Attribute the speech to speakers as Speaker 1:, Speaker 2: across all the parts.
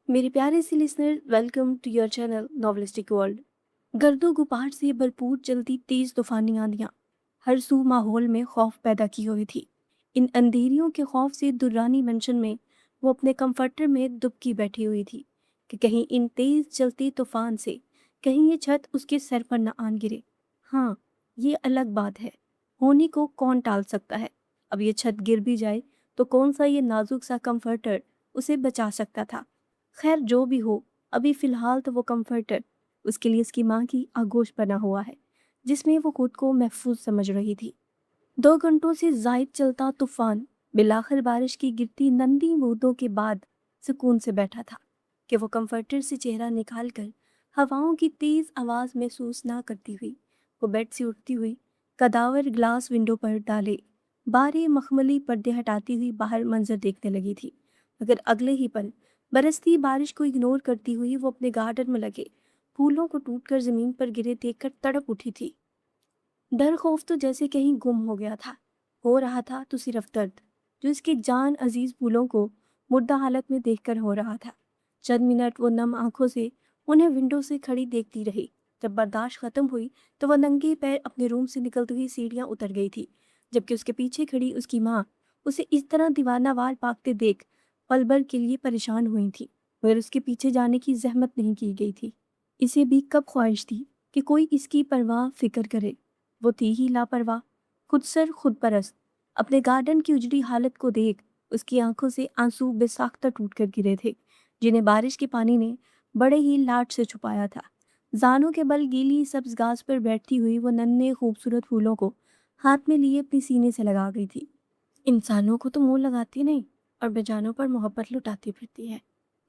Speaker 1: मेरे प्यारे से listener, welcome to your channel novelistic world. गर्दो गुबार से भरपूर चलती तेज तूफानी आंधियां हर सू माहौल में खौफ पैदा की हुई थी। इन अंधेरियों के खौफ से दुर्रानी मेंशन में वो अपने कंफर्टर में दुबकी बैठी हुई थी कि कहीं इन तेज चलती तूफान से कहीं ये छत उसके सर पर न आन गिरे। हाँ, ये अलग बात है, होने को कौन टाल सकता है। अब ये छत गिर भी जाए तो कौन सा ये नाजुक सा कंफर्टर उसे बचा सकता था। खैर जो भी हो, अभी फ़िलहाल तो वो कम्फ़र्टर उसके लिए उसकी माँ की आगोश बना हुआ है, जिसमें वो खुद को महफ़ूज़ समझ रही थी। 2 घंटों से ज़ायद चलता तूफ़ान बिलाखिर बारिश की गिरती नंदी बूंदों के बाद सुकून से बैठा था कि वो कम्फ़र्टर से चेहरा निकाल कर हवाओं की तेज़ आवाज़ महसूस ना करती हुई वो बेड से उठती हुई कदावर ग्लास विंडो पर डाले बारे मखमली पर्दे हटाती हुई बाहर मंजर देखने लगी थी। मगर अगले ही पल बरसती बारिश को इग्नोर करती हुई वो अपने गार्डन में लगे फूलों को टूटकर ज़मीन पर गिरे देखकर तड़प उठी थी। डर खौफ तो जैसे कहीं गुम हो गया था। हो रहा था तो सिर्फ दर्द, जो इसके जान अजीज फूलों को मुर्दा हालत में देखकर हो रहा था। चंद मिनट वो नम आंखों से उन्हें विंडो से खड़ी देखती रही। जब बर्दाश्त खत्म हुई तो वह नंगे पैर अपने रूम से निकलती हुई सीढ़ियां उतर गई थी, जबकि उसके पीछे खड़ी उसकी माँ उसे इस तरह दीवाना वार पाकते देख पल भर के लिए परेशान हुई थी, मगर उसके पीछे जाने की जहमत नहीं की गई थी। इसे भी कब ख्वाहिश थी कि कोई इसकी परवाह फिक्र करे। वो थी ही लापरवाह, खुदसर खुद परस्त। अपने गार्डन की उजड़ी हालत को देख उसकी आंखों से आंसू बेसाख्ता टूट कर गिरे थे, जिन्हें बारिश के पानी ने बड़े ही लाड से छुपाया था। जानों के बल गीली सब्ज घास पर बैठती हुई वो नन्हे खूबसूरत फूलों को हाथ में लिए अपनी सीने से लगा गई थी। इंसानों को तो मुंह लगाती नहीं और बेजानों पर मोहब्बत लुटाती फिरती है।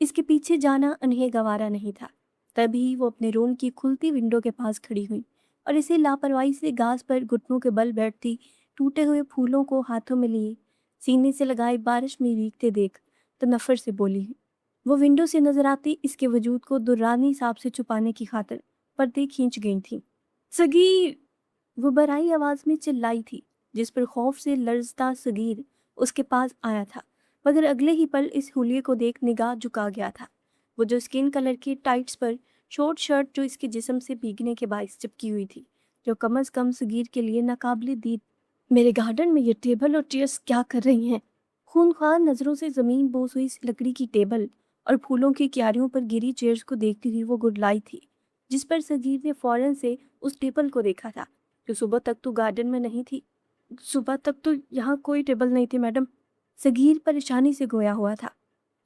Speaker 1: इसके पीछे जाना उन्हें गवारा नहीं था। तभी वो अपने रूम की खुलती विंडो के पास खड़ी हुई और इसे लापरवाही से घास पर घुटनों के बल बैठती टूटे हुए फूलों को हाथों में लिए सीने से लगाए बारिश में भीगते देख तो नफरत से बोली। वो विंडो से नजर आती इसके वजूद को दुर्रानी सांप से छुपाने की खातिर पर्दे खींच गई थी। सगीर! वो बराई आवाज में चिल्लाई थी, जिस पर खौफ से लर्जता सगीर उसके पास आया था, मगर अगले ही पल इस हुलिये को देख निगाह झुका गया था। वो जो स्किन कलर की टाइट्स पर शॉर्ट शर्ट जो इसके जिस्म से भीगने के बायस चिपकी हुई थी, जो कम अज कम सगीर के लिए नाकाबिले दीद। मेरे गार्डन में ये टेबल और चेयर्स क्या कर रही हैं? खूनख्वार नजरों से जमीन बोस हुई इस लकड़ी की टेबल और फूलों की क्यारियों पर गिरी चेयर्स को देखती हुई वो गुडलाई थी, जिस पर सगीर ने फौरन से उस टेबल को देखा था जो सुबह तक तो गार्डन में नहीं थी। सुबह तक तो यहाँ कोई टेबल नहीं थी मैडम। सगीर परेशानी से गोया हुआ था।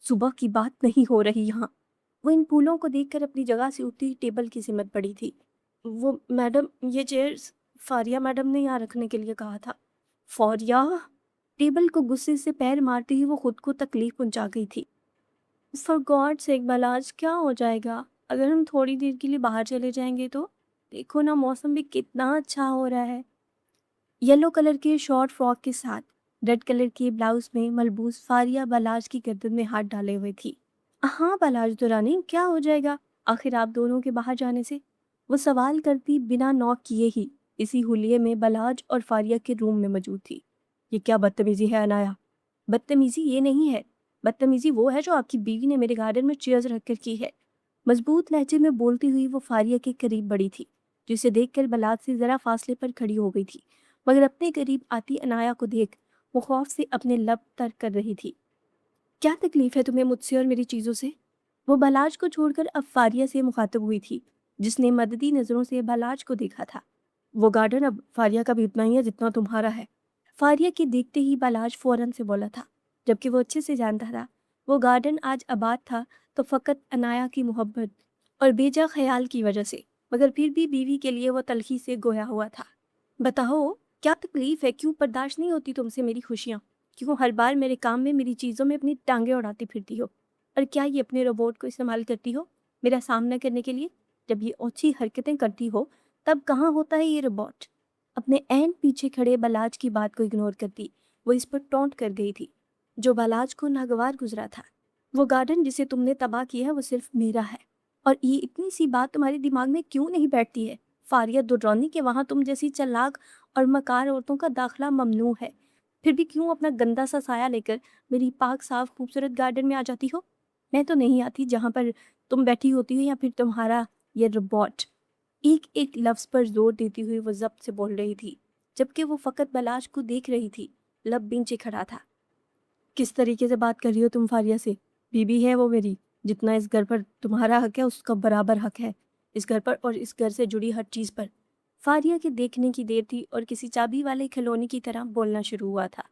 Speaker 1: सुबह की बात नहीं हो रही यहाँ। वो इन फूलों को देखकर अपनी जगह से उठती टेबल की सिमट पड़ी थी। वो मैडम, ये चेयर्स फारिया मैडम ने यहाँ रखने के लिए कहा था। फौरिया! टेबल को गुस्से से पैर मारती ही वो खुद को तकलीफ पहुंचा गई थी। फॉर गॉड सेक बलाज, क्या हो जाएगा अगर हम थोड़ी देर के लिए बाहर चले जाएंगे तो? देखो ना, मौसम भी कितना अच्छा हो रहा है। येलो कलर के शॉर्ट फ्रॉक के साथ रेड कलर के ब्लाउज में मलबूस फारिया बालाज की गर्दन में हाथ डाले हुए थी। हाँ बालाज दुरानी, क्या हो जाएगा आखिर आप दोनों के बाहर जाने से? वो सवाल करती बिना नॉक किए ही इसी हुलिये में बालाज और फारिया के रूम में मौजूद थी। ये क्या बदतमीजी है अनाया? बदतमीजी ये नहीं है, बदतमीजी वो है जो आपकी बीवी ने मेरे गार्डन में चेयर्स रखकर की है। मजबूत लहजे में बोलती हुई वो फारिया के करीब बढ़ी थी, जिसे देखकर बालाज से जरा फासले पर खड़ी हो गई थी, मगर अपने करीब आती अनाया को देख वो खौफ से अपने लब तर कर रही थी। क्या तकलीफ है तुम्हें मुझसे और मेरी चीज़ों से? वो बालाज को छोड़कर अब फारिया से मुखातब हुई थी, जिसने मददी नज़रों से बालाज को देखा था। वो गार्डन अब फारिया का भी उतना ही है जितना तुम्हारा है। फारिया के देखते ही बालाज फौरन से बोला था, जबकि वो अच्छे से जानता था वो गार्डन आज आबाद था तो फ़कत अनाया की मोहब्बत और बेजा ख्याल की वजह से, मगर फिर भी बीवी के लिए वो तलखी से गोया हुआ था। बताओ, क्या तकलीफ है? क्यों बर्दाश्त नहीं होती तुमसे मेरी खुशियाँ? क्यों हर बार मेरे काम में मेरी चीज़ों में अपनी टांगें उड़ाती फिरती हो? और क्या ये अपने रोबोट को इस्तेमाल करती हो मेरा सामना करने के लिए? जब ये ओछी हरकतें करती हो तब कहाँ होता है ये रोबोट? अपने ऐन पीछे खड़े बालाज की बात को इग्नोर करती वो इस पर टोंट कर गई थी, जो बालाज को नागवार गुजरा था। वो गार्डन जिसे तुमने तबाह किया है वो सिर्फ मेरा है, और ये इतनी सी बात तुम्हारे दिमाग में क्यों नहीं बैठती है फारिया दुर्रानी के वहाँ तुम जैसी चालाक और मकार औरतों का दाखला ममनू है? फिर भी क्यों अपना गंदा सा साया लेकर मेरी पाक साफ खूबसूरत गार्डन में आ जाती हो? میں تو نہیں آتی جہاں پر تم بیٹھی ہوتی ہو یا پھر تمہارا یہ روبوٹ۔ ایک ایک لفظ پر زور دیتی ہوئی وہ ضبط سے بول رہی تھی، جبکہ وہ فقط بلاش کو دیکھ رہی تھی، لب بینچے کھڑا تھا۔ کس طریقے سے بات کر رہی ہو تم فاریہ سے؟ بیوی ہے وہ میری، جتنا اس گھر پر تمہارا حق ہے اس کا برابر حق ہے، اس گھر پر اور اس گھر سے جڑی ہر چیز پر۔ فاریہ کے دیکھنے کی دیر تھی اور کسی چابی والے کھلونے کی طرح بولنا شروع ہوا تھا۔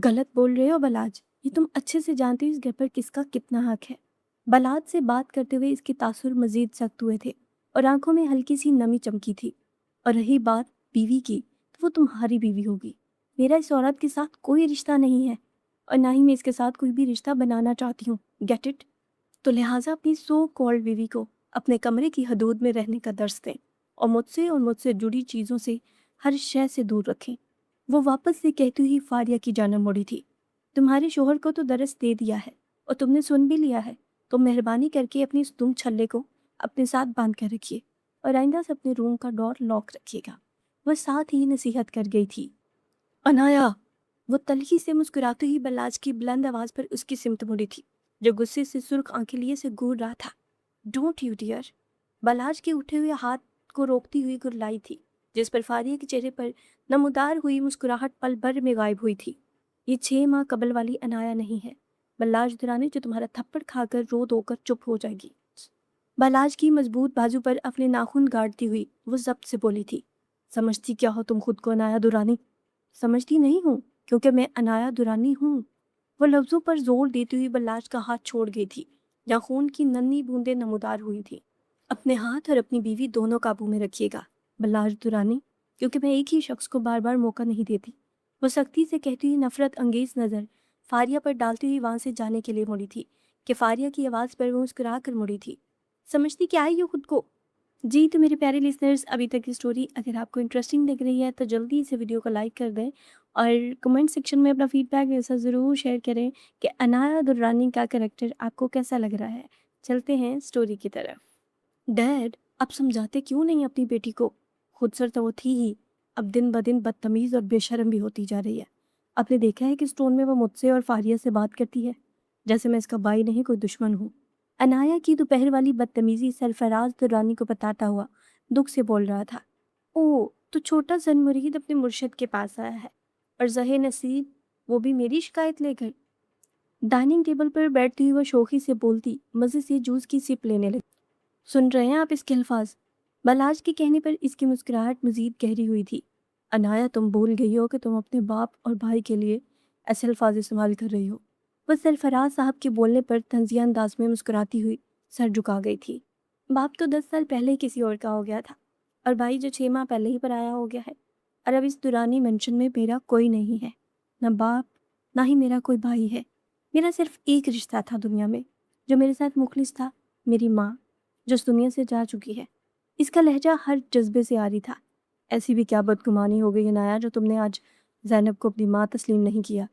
Speaker 1: غلط بول رہے ہو بلاج، یہ تم اچھے سے جانتے ہو اس گھر پر کس کا کتنا حق ہے۔ بلاج سے بات کرتے ہوئے اس کے تاثر مزید سخت ہوئے تھے اور آنکھوں میں ہلکی سی نمی چمکی تھی۔ اور رہی بات بیوی کی، تو وہ تمہاری بیوی ہوگی۔ میرا اس عورت کے ساتھ کوئی رشتہ نہیں ہے اور نہ ہی میں اس کے ساتھ کوئی بھی رشتہ بنانا چاہتی ہوں، گیٹ اٹ؟ تو لہٰذا اپنی سو کالڈ بیوی کو اپنے کمرے کی حدود میں رہنے کا درس دیں اور مجھ سے جڑی چیزوں سے ہر شے سے دور رکھیں۔ وہ واپس سے کہتی ہوئی فاریہ کی جانب مڑی تھی، تمہارے شوہر کو تو درس دے دیا ہے اور تم نے سن بھی لیا ہے، تو مہربانی کر کے اپنی اس دم چھلے کو اپنے ساتھ باندھ کر رکھیے اور آئندہ سے اپنے روم کا ڈور لاک رکھیے گا۔ وہ ساتھ ہی نصیحت کر گئی تھی۔ انایا! وہ تلخی سے مسکراتے ہی بلاج کی بلند آواز پر اس کی سمت مڑی تھی، جو غصے سے سرخ آنکھیں لیے سے گور رہا تھا۔ Don't you dear! بلاج کے اٹھے ہوئے ہاتھ کو روکتی ہوئی گرلائی تھی، جس پر فاریہ کے چہرے پر نمودار ہوئی مسکراہٹ پل بھر میں غائب ہوئی تھی۔ یہ 6 ماہ قبل والی انایا نہیں ہے، بلاج درانی جو تمہارا تھپڑ کھا کر رو دو کر چپ ہو جائے گی۔ بلاج کی مضبوط بازو پر اپنے ناخن گاڑتی ہوئی وہ ضبط سے بولی تھی، سمجھتی کیا ہو تم خود کو انایا دورانی؟ سمجھتی نہیں ہوں، کیونکہ میں انایا دورانی ہوں۔ وہ لفظوں پر زور دیتی ہوئی بلاج کا ہاتھ چھوڑ گئی تھی، جہاں خون کی ننھی بوندیں نمودار ہوئی تھیں۔ اپنے ہاتھ اور اپنی بیوی دونوں قابو میں رکھیے گا بلاج دورانی، کیونکہ میں ایک ہی شخص کو بار بار موقع نہیں دیتی۔ وہ سختی سے کہتی ہوئی نفرت انگیز نظر فاریہ پر ڈالتی ہوئی وہاں سے جانے کے لیے مڑی تھی کہ فاریہ کی آواز پر وہ مسکرا کر مڑی تھی۔ سمجھتی کیا ہے یہ خود کو؟ جی تو میرے پیارے لسنرز، ابھی تک کی سٹوری اگر آپ کو انٹرسٹنگ لگ رہی ہے تو جلدی سے ویڈیو کو لائک کر دیں اور کمنٹ سیکشن میں اپنا فیڈ بیک ایسا ضرور شیئر کریں کہ انایا درانی کا کریکٹر آپ کو کیسا لگ رہا ہے۔ چلتے ہیں سٹوری کی طرف۔ ڈیڈ، آپ سمجھاتے کیوں نہیں اپنی بیٹی کو؟ خود سر تو وہ تھی ہی، اب دن بدن بدتمیز اور بے شرم بھی ہوتی جا رہی ہے۔ آپ نے دیکھا ہے کس ٹون میں وہ مجھ سے اور فاریہ سے بات کرتی ہے، جیسے میں اس کا بھائی نہیں کوئی دشمن ہوں۔ انایا کی دوپہر والی بدتمیزی سرفراز درانی کو بتاتا ہوا دکھ سے بول رہا تھا، او تو چھوٹا زن مرید اپنے مرشد کے پاس آیا ہے اور زہے نصیب وہ بھی میری شکایت لے کر۔ ڈائننگ ٹیبل پر بیٹھتی ہوئی وہ شوخی سے بولتی مزے سے جوس کی سپ لینے لگی۔ سن رہے ہیں آپ اس کے الفاظ؟ بلاج کے کہنے پر اس کی مسکراہٹ مزید گہری ہوئی تھی۔ انایا تم بھول گئی ہو کہ تم اپنے باپ اور بھائی کے لیے ایسے الفاظ استعمال کر رہی ہو۔ وہ سرفراز صاحب کے بولنے پر طنزیہ انداز میں مسکراتی ہوئی سر جھکا گئی تھی۔ باپ تو 10 سال پہلے ہی کسی اور کا ہو گیا تھا اور بھائی جو 6 ماہ پہلے ہی پرایا ہو گیا ہے، اور اب اس دورانی مینشن میں میرا کوئی نہیں ہے، نہ باپ نہ ہی میرا کوئی بھائی ہے۔ میرا صرف ایک رشتہ تھا دنیا میں جو میرے ساتھ مخلص تھا، میری ماں جو اس دنیا سے جا چکی ہے۔ اس کا لہجہ ہر جذبے سے عاری تھا۔ ایسی بھی کیا بدگمانی ہو گئی انایا جو تم نے آج زینب کو اپنی ماں تسلیم نہیں کیا؟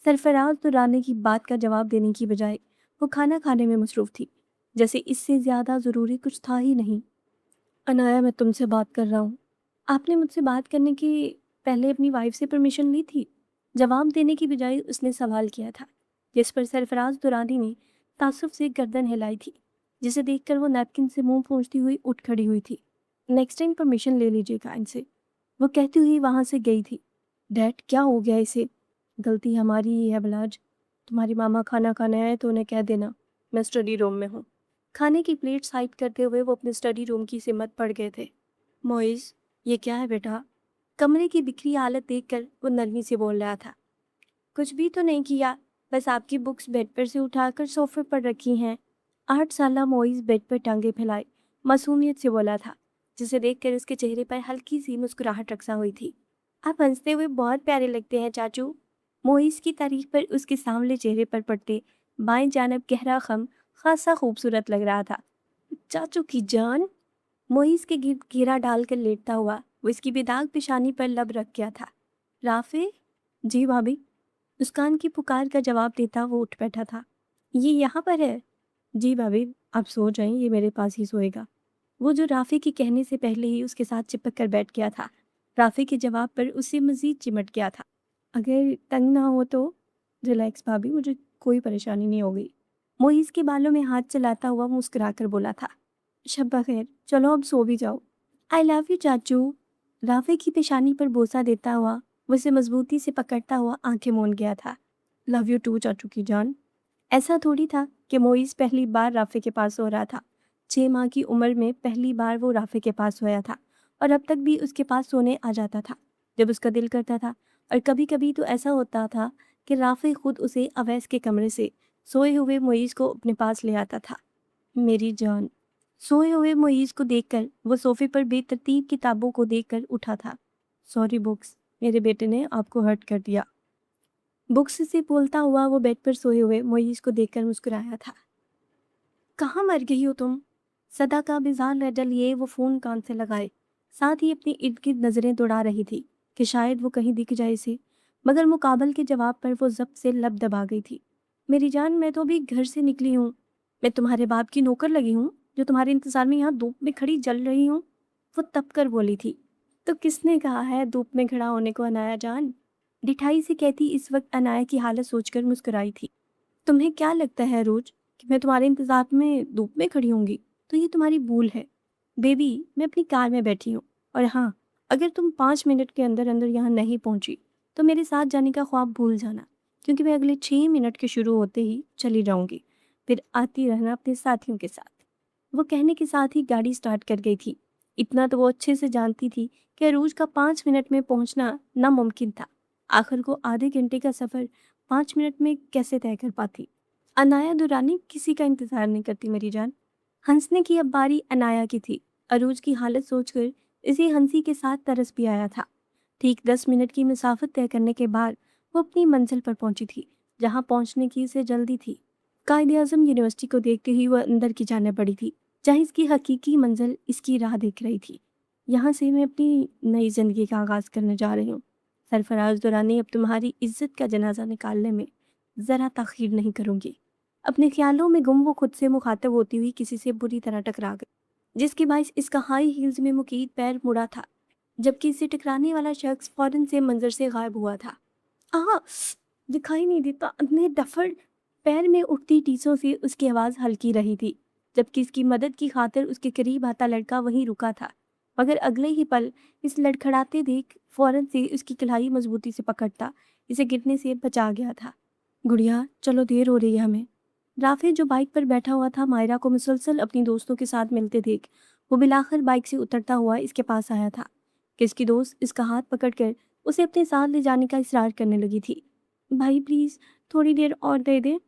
Speaker 1: سرفراز درانے کی بات کا جواب دینے کی بجائے وہ کھانا کھانے میں مصروف تھی، جیسے اس سے زیادہ ضروری کچھ تھا ہی نہیں۔ انایا میں تم سے بات کر رہا ہوں۔ آپ نے مجھ سے بات کرنے کے پہلے اپنی وائف سے پرمیشن لی تھی؟ جواب دینے کی بجائے اس نے سوال کیا تھا، جس پر سرفراز درانی نے تعصب سے گردن ہلائی تھی، جسے دیکھ کر وہ نیپکن سے منہ پونچھتی ہوئی اٹھ کھڑی ہوئی تھی۔ نیکسٹ ٹائم پرمیشن لے لیجیے گا ان سے، وہ کہتی ہوئی وہاں سے گئی تھی۔ ڈیڈ کیا ہو گیا اسے؟ غلطی ہماری ہی ہے بلاج، تمہاری ماما کھانا کھانے آئے تو انہیں کہہ دینا میں اسٹڈی روم میں ہوں۔ کھانے کی پلیٹ سائڈ کرتے ہوئے وہ اپنے اسٹڈی روم کی سمت پڑ گئے تھے۔ موئز یہ کیا ہے بیٹا؟ کمرے کی بکھری حالت دیکھ کر وہ نرمی سے بول رہا تھا۔ کچھ بھی تو نہیں کیا، بس آپ کی بکس بیڈ پر سے اٹھا کر صوفے پر رکھی ہیں۔ 8 سالہ موئز بیڈ پر ٹانگیں پھیلائے معصومیت سے بولا تھا، جسے دیکھ کر اس کے چہرے پر ہلکی سی مسکراہٹ رقصا ہوئی تھی۔ آپ ہنستے ہوئے بہت پیارے لگتے ہیں چاچو۔ موئز کی تعریف پر اس کے سامنے چہرے پر پڑتے بائیں جانب گہرا خم خاصا خوبصورت لگ رہا تھا۔ چاچو کی جان! موئز کے گرد گھیرا ڈال کر لیٹتا ہوا وہ اس کی بےداغ پیشانی پر لب رکھ گیا تھا۔ رافع؟ جی بھابھی؟ مسکان کی پکار کا جواب دیتا وہ اٹھ بیٹھا تھا۔ یہ یہاں پر ہے؟ جی بھابھی آپ سو جائیں، یہ میرے پاس ہی سوئے گا۔ وہ جو رافع کے کہنے سے پہلے ہی اس کے ساتھ چپک کر بیٹھ گیا تھا، رافع کے جواب پر اس سے مزید چمٹ گیا تھا۔ اگر تنگ نہ ہو تو ریلیکس بھابھی، مجھے کوئی پریشانی نہیں ہوگی۔ मोइज़ के बालों में हाथ चलाता हुआ मुस्कुरा कर बोला था। शब्बा खैर, चलो अब सो भी जाओ। आई लव यू चाचू। राफे की पेशानी पर बोसा देता हुआ वो उसे मजबूती से पकड़ता हुआ आंखें मूंद गया था। लव यू टू चाचू की जान। ऐसा थोड़ी था कि मोइज़ पहली बार राफे के पास सो रहा था। 6 माह की उम्र में पहली बार वो राफे के पास सोया था और अब तक भी उसके पास सोने आ जाता था जब उसका दिल करता था। और कभी कभी तो ऐसा होता था कि राफे खुद उसे अवैस के कमरे से सोए हुए मोइज़ को अपने पास ले आता था। मेरी जान। सोए हुए मोइज़ को देखकर वो सोफे पर बेतरतीब किताबों को देखकर उठा था। सॉरी बुक्स, मेरे बेटे ने आपको हर्ट कर दिया। बुक्स से बोलता हुआ वो बेड पर सोए हुए मोइज़ को देखकर मुस्कुराया था। कहाँ मर गई हो तुम? सदा का बेजार रह लिए वो फ़ोन कान से लगाए, साथ ही अपनी इर्द गिर्द नज़रें दौड़ा रही थी कि शायद वो कहीं दिख जाए इसे, मगर मुकाबल के जवाब पर वो ज़ब्त से लब दबा गई थी। मेरी जान, मैं तो अभी घर से निकली हूँ। मैं तुम्हारे बाप की नौकर लगी हूँ जो तुम्हारे इंतज़ार में यहाँ धूप में खड़ी जल रही हूँ। वो तप कर बोली थी। तो किसने कहा है धूप में खड़ा होने को अनाया जान? डिठाई से कहती इस वक्त अनाया की हालत सोचकर मुस्कुराई थी। तुम्हें क्या लगता है रोज कि मैं तुम्हारे इंतजार में धूप में खड़ी होंगी? तो ये तुम्हारी भूल है। बेबी, मैं अपनी कार में बैठी हूँ। और हाँ, अगर तुम 5 मिनट के अंदर अंदर यहाँ नहीं पहुँची तो मेरे साथ जाने का ख्वाब भूल जाना, क्योंकि मैं अगले 6 मिनट के शुरू होते ही चली जाऊंगी। फिर आती रहना अपने साथियों के साथ। वो कहने के साथ ही गाड़ी स्टार्ट कर गई थी। इतना तो वो अच्छे से जानती थी कि अरूज का 5 मिनट में पहुंचना नामुमकिन था। आखिर को आधे घंटे का सफ़र 5 मिनट में कैसे तय कर पाती? अनाया दुरानी किसी का इंतजार नहीं करती मेरी जान। हंसने की अब बारी अनाया की थी। अरूज की हालत सोचकर इसे हंसी के साथ तरस भी आया था। ठीक 10 मिनट की मुसाफत तय करने के बाद वो अपनी मंजिल पर पहुंची थी, जहां पहुंचने की इसे जल्दी थी। कायदे आजम यूनिवर्सिटी को देखते ही वह अंदर की जाने पड़ी थी, जहाँ इसकी हकीकी मंजिल इसकी राह देख रही थी। यहाँ से मैं अपनी नई जिंदगी का आगाज करने जा रही हूँ। सरफराज दुरानी, अब तुम्हारी इज्जत का जनाजा निकालने में ज़रा ताख़ीर नहीं करूँगी। अपने ख्यालों में गुम वो खुद से मुखातब होती हुई किसी से बुरी तरह टकरा गई, जिसके बायस इसका हाई हील्स में मुकीद पैर मुड़ा था, जबकि इसे टकराने वाला शख्स फौरन से मंजर से गायब हुआ था। आह! दिखाई नहीं देता, अंधे डफर। पैर में उठती टीसों से उसकी आवाज़ हल्की रही थी, जबकि इसकी मदद की खातिर उसके करीब आता लड़का वहीं रुका था। मगर अगले ही पल इस लड़खड़ाते देख फौरन से उसकी कलाई मजबूती से पकड़ता इसे गिरने से बचा गया था। गुड़िया, चलो देर हो रही है हमें। राफे जो बाइक पर बैठा हुआ था मायरा को मुसलसल अपनी दोस्तों के साथ मिलते देख वो बिलाखिर बाइक से उतरता हुआ इसके पास आया था कि इसकी दोस्त इसका हाथ पकड़कर उसे अपने साथ ले जाने का इसरार करने लगी थी। भाई प्लीज़, थोड़ी देर और दे दे।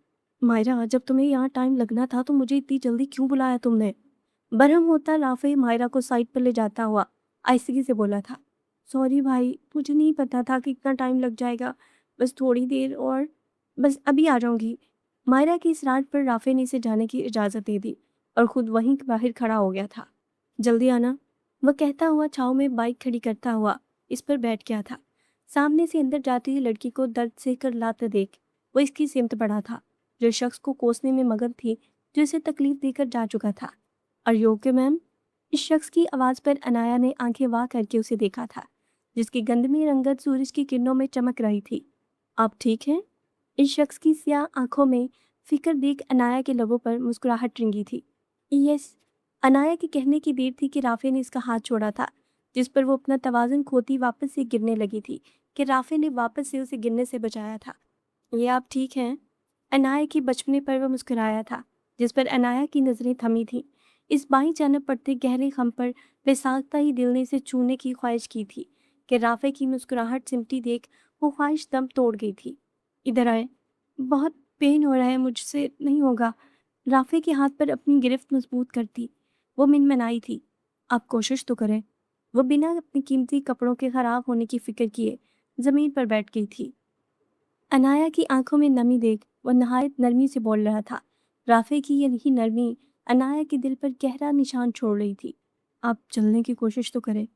Speaker 1: मायरा, जब तुम्हें यहाँ टाइम लगना था तो मुझे इतनी जल्दी क्यों बुलाया तुमने? बरहम होता राफे मायरा को साइड पर ले जाता हुआ आहिस्तगी से बोला था। सॉरी भाई, मुझे नहीं पता था कि इतना टाइम लग जाएगा। बस थोड़ी देर और, बस अभी आ जाऊंगी। मायरा की इस रात पर राफे ने इसे जाने की इजाज़त दे दी और खुद वहीं बाहर खड़ा हो गया था। जल्दी आना, वह कहता हुआ छाँव में बाइक खड़ी करता हुआ इस पर बैठ गया था। सामने से अंदर जाती हुई लड़की को दर्द से करलाते देख वो इसकी सिमत बढ़ा था, जो शख्स को कोसने में मगन थी, जो इसे तकलीफ देकर जा चुका था। Are you okay ma'am? इस शख्स की आवाज़ पर अनाया ने आंखें वाह करके उसे देखा था, जिसकी गंदमी रंगत सूरज की किरणों में चमक रही थी। आप ठीक हैं? इस शख्स की स्याह आंखों में फिक्र देख अनाया के लबों पर मुस्कुराहट रिंगी थी। यस। अनाया के कहने की देर थी कि राफे ने इसका हाथ छोड़ा था, जिस पर वो अपना तवाज़ुन खोती वापस से गिरने लगी थी कि राफे ने वापस से उसे गिरने से बचाया था। ये आप ठीक हैं? अनाया की बचपने पर वह मुस्कुराया था, जिस पर अनाया की नज़रें थमी थीं। इस बाईं जानब पड़ते गहरे खम पर बेसाख्ता ही दिल ने इसे छूने की ख्वाहिश की थी कि राफे की मुस्कुराहट सिमटी देख वो ख्वाहिश दम तोड़ गई थी। इधर आए, बहुत पेन हो रहा है, मुझसे नहीं होगा। राफे के हाथ पर अपनी गिरफ्त मजबूत करती वो मिनमनाई थी। आप कोशिश तो करें। वो बिना अपने कीमती कपड़ों के खराब होने की फिक्र किए ज़मीन पर बैठ गई थी। अनाया की आंखों में नमी देख वह नहायत नरमी से बोल रहा था। राफे की यही नरमी अनाया के दिल पर गहरा निशान छोड़ रही थी। आप चलने की कोशिश तो करें।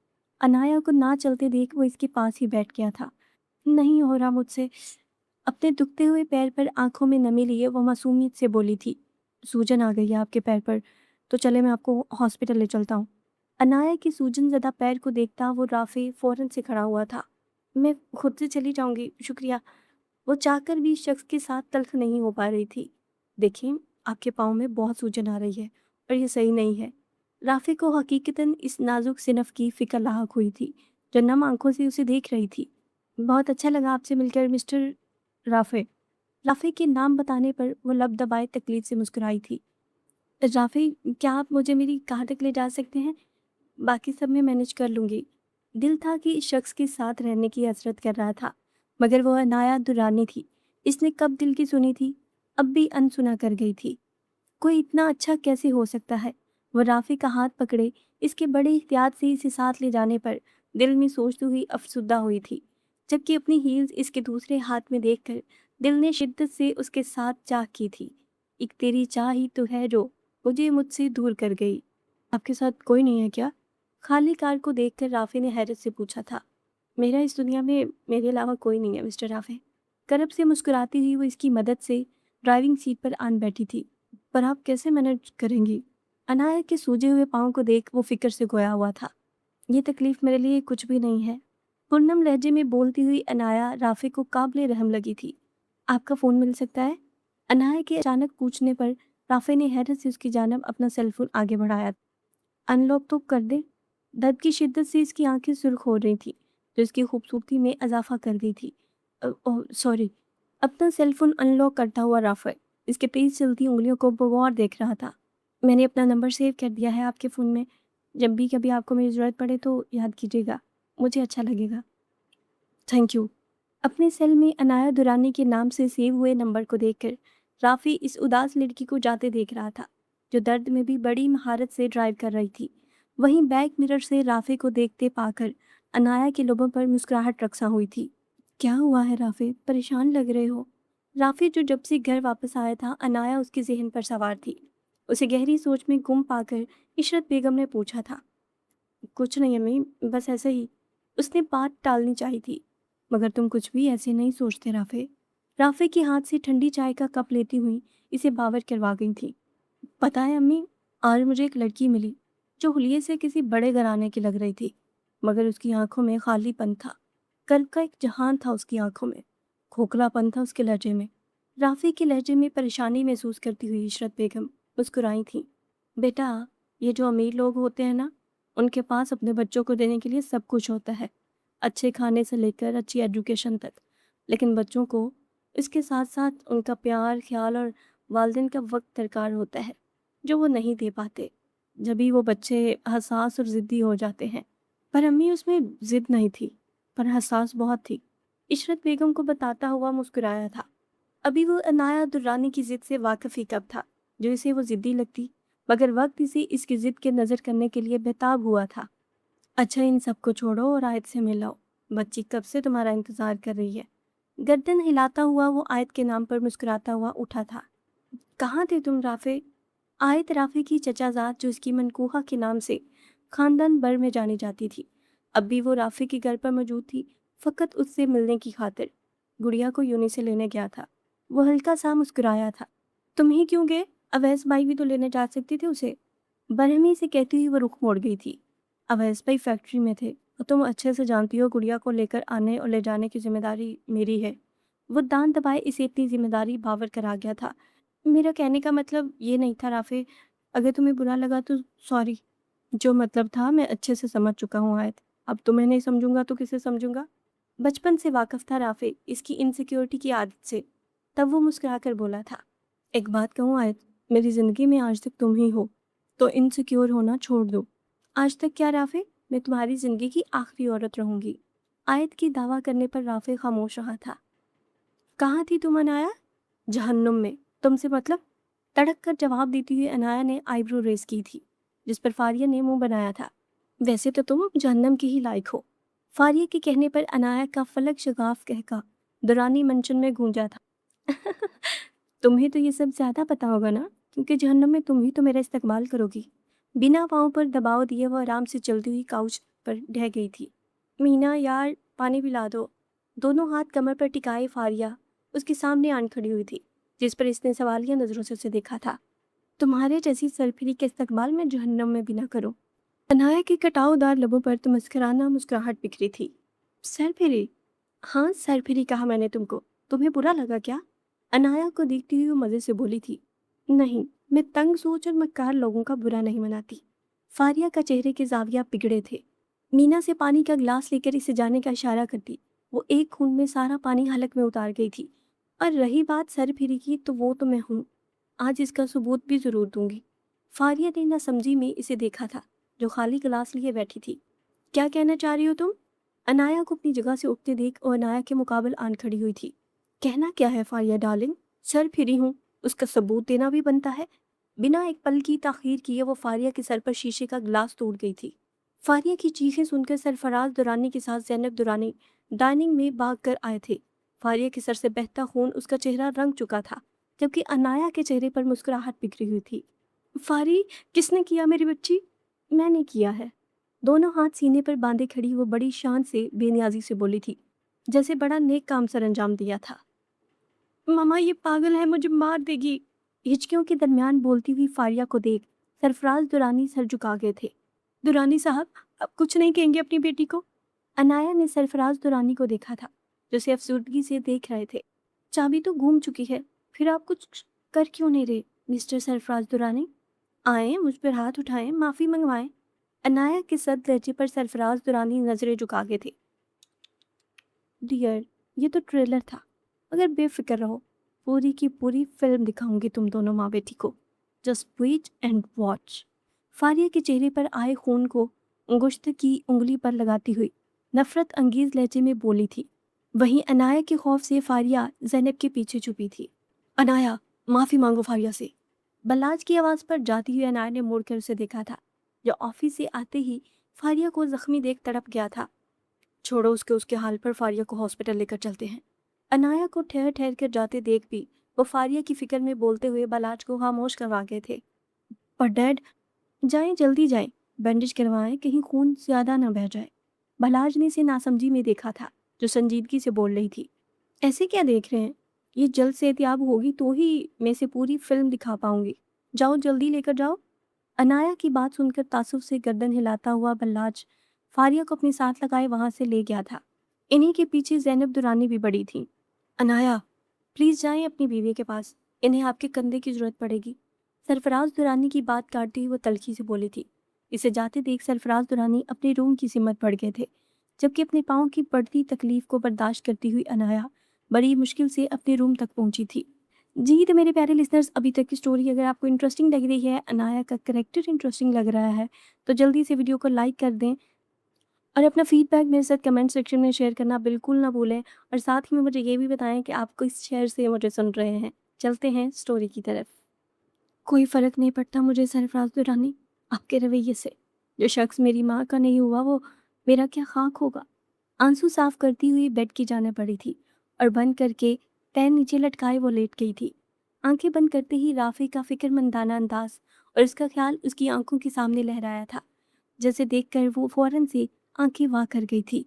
Speaker 1: अनाया को ना चलते देख वो इसके पास ही बैठ गया था। नहीं हो रहा मुझसे। अपने दुखते हुए पैर पर आंखों में नमी लिए वो मासूमियत से बोली थी। सूजन आ गई है आपके पैर पर, तो चले मैं आपको हॉस्पिटल ले चलता हूँ। अनाया की सूजन ज़दा पैर को देखता वो राफे फौरन से खड़ा हुआ था। मैं खुद से चली जाऊंगी, शुक्रिया। वो चाहकर भी इस शख्स के साथ तल्ख नहीं हो पा रही थी। देखिए, आपके पाँव में बहुत सूजन आ रही है और ये सही नहीं है। राफ़े को हकीकतन इस नाज़ुक सिनफ़ की फ़िक्र लाहक हुई थी, जो नम आँखों से उसे देख रही थी। बहुत अच्छा लगा आपसे मिलकर मिस्टर राफ़े। राफ़े के नाम बताने पर वो लब दबाए तकलीफ़ से मुस्कुराई थी। राफ़े, क्या आप मुझे मेरी कार तक ले जा सकते हैं? बाकी सब मैं मैनेज कर लूँगी। दिल था कि इस शख्स के साथ रहने की हसरत कर रहा था, मगर वो अनाया दुरानी थी। इसने कब दिल की सुनी थी, अब भी अनसुना कर गई थी। कोई इतना अच्छा कैसे हो सकता है? वो राफ़ी का हाथ पकड़े इसके बड़े एहतियात से इसे साथ ले जाने पर दिल में सोचती हुई अफसुर्दा हुई थी, जबकि अपनी हील्स इसके दूसरे हाथ में देखकर दिल ने शिद्दत से उसके साथ चाह की थी। एक तेरी चाह ही तो है जो मुझे मुझसे दूर कर गई। आपके साथ कोई नहीं है क्या? खाली कार को देखकर राफ़ी ने हैरत से पूछा था। मेरा इस दुनिया में मेरे अलावा कोई नहीं है मिस्टर राफ़े। करब से मुस्कुराती हुई वो इसकी मदद से ड्राइविंग सीट पर आन बैठी थी। पर आप कैसे मैनेज करेंगी? अनाया के सूजे हुए पाँव को देख वो फिक्र से खोया हुआ था। ये तकलीफ मेरे लिए कुछ भी नहीं है। पुरनम लहजे में बोलती हुई अनाया राफ़े को काबिले रहम लगी थी। आपका फ़ोन मिल सकता है? अनाया के अचानक पूछने पर राफ़े ने हैरत से उसकी जानब अपना सेल फ़ोन आगे बढ़ाया। अनलॉक तो कर दे। दर्द की शिद्दत से इसकी आंखें सुर्ख हो रही थी, जो इसकी खूबसूरती में इजाफा कर रही थी। Oh sorry. अपना सेल फोन अनलॉक करता हुआ राफेल इसके तेज चलती उंगलियों को बगौर देख रहा था। मैंने अपना नंबर सेव कर दिया है आपके फ़ोन में। जब भी कभी आपको मेरी ज़रूरत पड़े तो याद कीजिएगा, मुझे अच्छा लगेगा। Thank you. अपने सेल में अनाया दुरानी के नाम से सेव हुए नंबर को देखकर राफ़ी इस उदास लड़की को जाते देख रहा था, जो दर्द में भी बड़ी महारत से ड्राइव कर रही थी। वहीं बैक मिरर से राफ़ी को देखते पाकर अनाया के लोगों पर मुस्कुराहट रक्सा हुई थी। क्या हुआ है राफ़ी, परेशान लग रहे हो? राफ़ी जो जब से घर वापस आया था, अनाया उसके जहन पर सवार थी। उसे गहरी सोच में गुम पाकर इशरत बेगम ने पूछा था। कुछ नहीं अम्मी, बस ऐसे ही। उसने बात टालनी चाहिए थी, मगर तुम कुछ भी ऐसे नहीं सोचते राफ़े। राफ़े के हाथ से ठंडी चाय का कप लेती हुई इसे बावर करवा गई थी। पता है अम्मी, आज मुझे एक लड़की मिली जो हुलिये से किसी बड़े घराने की लग रही थी, मगर उसकी आंखों में खालीपन था। कल का एक जहान था उसकी आंखों में, खोखलापन था उसके लहजे में। राफ़ी के लहजे में परेशानी महसूस करती हुई इशरत बेगम मुस्कुराई थी। बेटा, ये जो अमीर लोग होते हैं ना, उनके पास अपने बच्चों को देने के लिए सब कुछ होता है, अच्छे खाने से लेकर अच्छी एजुकेशन तक। लेकिन बच्चों को इसके साथ साथ उनका प्यार, ख्याल और वालिदैन का वक्त दरकार होता है, जो वो नहीं दे पाते। जब भी वो बच्चे हसास और ज़िद्दी हो जाते हैं। पर अम्मी, उसमें ज़िद नहीं थी, पर हसास बहुत थी। इशरत बेगम को बताता हुआ मुस्कुराया था। अभी वो अनाया दुर्रानी की ज़िद से वाकिफ़ ही कब था, जो इसे वो ज़िद्दी लगती, मगर वक्त इसे इसकी ज़िद के नज़र करने के लिए बेताब हुआ था। अच्छा, इन सबको छोड़ो और आयत से मिलाओ। बच्ची कब से तुम्हारा इंतज़ार कर रही है। गर्दन हिलाता हुआ वो आयत के नाम पर मुस्कुराता हुआ उठा था। कहाँ थे तुम राफ़े? आयत राफ़े की चचाज़ाद, जो इसकी मनकूहा के नाम से खानदान भर में जानी जाती थी, अब भी वो राफ़े के घर पर मौजूद थी, फ़कत उससे मिलने की खातिर। गुड़िया को यूनी से लेने गया था। वो हल्का सा मुस्कुराया था। तुम ही क्यों गए? अवैस भाई भी तो लेने जा सकते थे उसे। बरहमी से कहती हुई वो रुख मोड़ गई थी। अवैस भाई फैक्ट्री में थे और तुम अच्छे से जानती हो गुड़िया को लेकर आने और ले जाने की जिम्मेदारी मेरी है। वो दांत दबाए इसे इतनी जिम्मेदारी बावर करा गया था। मेरा कहने का मतलब ये नहीं था राफ़े, अगर तुम्हें बुरा लगा तो सॉरी। जो मतलब था मैं अच्छे से समझ चुका हूँ आयत। अब तुम्हें नहीं समझूंगा तो किसे समझूंगा? बचपन से वाकिफ था राफ़े इसकी इनसिक्योरिटी की आदत से। तब वो मुस्कुराकर बोला था, एक बात कहूँ आयत, मेरी ज़िंदगी में आज तक तुम ही हो, तो इनसिक्योर होना छोड़ दो। आज तक क्या राफ़े, मैं तुम्हारी ज़िंदगी की आखिरी औरत रहूंगी। आयत की दावा करने पर राफ़े खामोश रहा था। कहाँ थी तुम अनाया? जहन्नुम में। तुमसे मतलब? तड़क कर जवाब देती हुई अनाया ने आईब्रो रेस की थी, जिस पर फारिया ने मुंह बनाया था। वैसे तो तुम जहन्नम के ही लायक हो। फारिया के कहने पर अनाया का फलक शगाफ कहका दुरानी मंचन में गूंजा था। तुम्हें तो ये सब ज्यादा पता होगा ना, क्योंकि जहन्नम में तुम ही तो मेरा इस्तेमाल करोगी। बिना पाँव पर दबाव दिए वो आराम से चलती हुई काउच पर ढह गई थी। मीना यार, पानी पिला दो। दोनों हाथ कमर पर टिकाए फारिया उसके सामने आन खड़ी हुई थी, जिस पर इसने सवालिया नजरों से उसे देखा था। तुम्हारे जैसी सरफिरी के इस्तकबाल में जहन्नम में भी ना करो। अनाया के कटावदार लबों पर तो मुस्कुराना मुस्कुराहट बिखरी थी। सरफिरी? हाँ, सरफिरी कहा मैंने तुमको। तुम्हें बुरा लगा क्या? अनाया को देखती हुई वो मज़े से बोली थी। नहीं, मैं तंग सोच और मक्कार लोगों का बुरा नहीं मनाती। फारिया का चेहरे के जाविया बिगड़े थे। मीना से पानी का ग्लास लेकर इसे जाने का इशारा करती। वो एक खून में सारा पानी हलक में उतार गई थी। और रही बात सर फिरी की, तो वो तो मैं हूँ। आज इसका सबूत भी जरूर दूंगी। फारिया ने ना समझी में इसे देखा था, जो खाली गिलास लिए बैठी थी। क्या कहना चाह रही हो तुम? अनाया को अपनी जगह से उठते देख और अनाया के मुकाबले आन खड़ी हुई थी। कहना क्या है फारिया डार्लिंग? सर फिरी हूँ, उसका सबूत देना भी बनता है। बिना एक पल की ताखीर किए वो फारिया के सर पर शीशे का गिलास तोड़ गई थी। फारिया की चीखें सुनकर सरफराज दुरानी के साथ जैनब दुरानी डाइनिंग में भाग कर आए थे। फारिया के सर से बहता खून उसका चेहरा रंग चुका था, जबकि अनाया के चेहरे पर मुस्कुराहट बिखरी हुई थी। फारी, किसने किया मेरी बच्ची? मैंने किया है। दोनों हाथ सीने पर बांधे खड़ी वो बड़ी शान से बेनियाजी से बोली थी, जैसे बड़ा नेक काम सर अंजाम दिया था। मामा, ये पागल है, मुझे मार देगी। हिचकियों के दरमियान बोलती हुई फारिया को देख सरफराज दुरानी सर झुका गए थे। दुरानी साहब, अब कुछ नहीं कहेंगे अपनी बेटी को? अनाया ने सरफराज दुरानी को देखा था, जो उसे अफसुर्दगी से देख रहे थे। चाबी तो घूम चुकी है, फिर आप कुछ कर क्यों नहीं रहे मिस्टर सरफराज दुरानी? आए, मुझ पर हाथ उठाएं, माफी मंगवाएं। अनाया के सद लहजे पर सरफराज दुरानी नजरें झुका गए थे। डियर, ये तो ट्रेलर था, मगर बेफिक्र रहो, पूरी की पूरी फिल्म दिखाऊंगी तुम दोनों माँ बेटी को। Just wait and watch. Faria के चेहरे पर आए खून को अंगुश्त की उंगली पर लगाती हुई नफरत अंगेज लहजे में बोली थी। वहीं अनाया के खौफ से फारिया जैनब के पीछे छुपी थी। अनाया, माफी मांगो फारिया से। बल्लाज की आवाज पर जाती हुई अनाया ने मुड़कर उसे देखा था, जो ऑफिस से आते ही फारिया को जख्मी देख तड़प गया था। छोड़ो उसके उसके हाल पर, फारिया को हॉस्पिटल लेकर चलते हैं। अनाया को ठहर ठहर कर जाते देख भी वो फारिया की फिक्र में बोलते हुए बलाज को खामोश करवा गए थे। पर डैड, जाएं, जल्दी जाएं, बैंडेज करवाएं, कहीं खून ज्यादा न बह जाए। बलाज ने इसे नासमझी में देखा था, जो संजीदगी से बोल रही थी। ऐसे क्या देख रहे हैं? ये जल्द सेहतियाब होगी तो ही मैं से पूरी फिल्म दिखा पाऊंगी। जाओ, जल्दी लेकर जाओ। अनाया की बात सुनकर तासुफ से गर्दन हिलाता हुआ बल्लाज फारिया को अपने साथ लगाए वहां से ले गया था। इन्हीं के पीछे जैनब दुरानी भी बड़ी थी। अनाया, प्लीज जाएं अपनी बीवी के पास, इन्हें आपके कंधे की जरूरत पड़ेगी। सरफराज दुरानी की बात काटती हुई वो तलखी से बोली थी। इसे जाते देख सरफराज दुरानी अपने रूम की सिमत पड़ गए थे, जबकि अपने पाँव की बढ़ती तकलीफ को बर्दाश्त करती हुई अनाया बड़ी मुश्किल से अपने रूम तक पहुंची थी। जी तो मेरे प्यारे लिसनर्स, अभी तक की स्टोरी अगर आपको इंटरेस्टिंग लग रही है, अनाया का करेक्टर इंटरेस्टिंग लग रहा है, तो जल्दी से वीडियो को लाइक कर दें और अपना फीडबैक मेरे साथ कमेंट सेक्शन में शेयर करना बिल्कुल ना भूलें। और साथ ही में मुझे ये भी बताएं कि आप किस शहर से मुझे सुन रहे हैं। चलते हैं स्टोरी की तरफ। कोई फ़र्क नहीं पड़ता मुझे सरफराज दुरानी, आपके रवैये से। जो शख्स मेरी माँ का नहीं हुआ, वो मेरा क्या खाक होगा। आंसू साफ करती हुई बेड की जाने पड़ी थी और बंद करके पैर नीचे लटकाए वो लेट गई थी। आंखें बंद करते ही राफी का फिक्रमंदाना अंदाज और उसका ख्याल उसकी आंखों के सामने लहराया था, जैसे देखकर वो फौरन से आंखें वाह कर गई थी।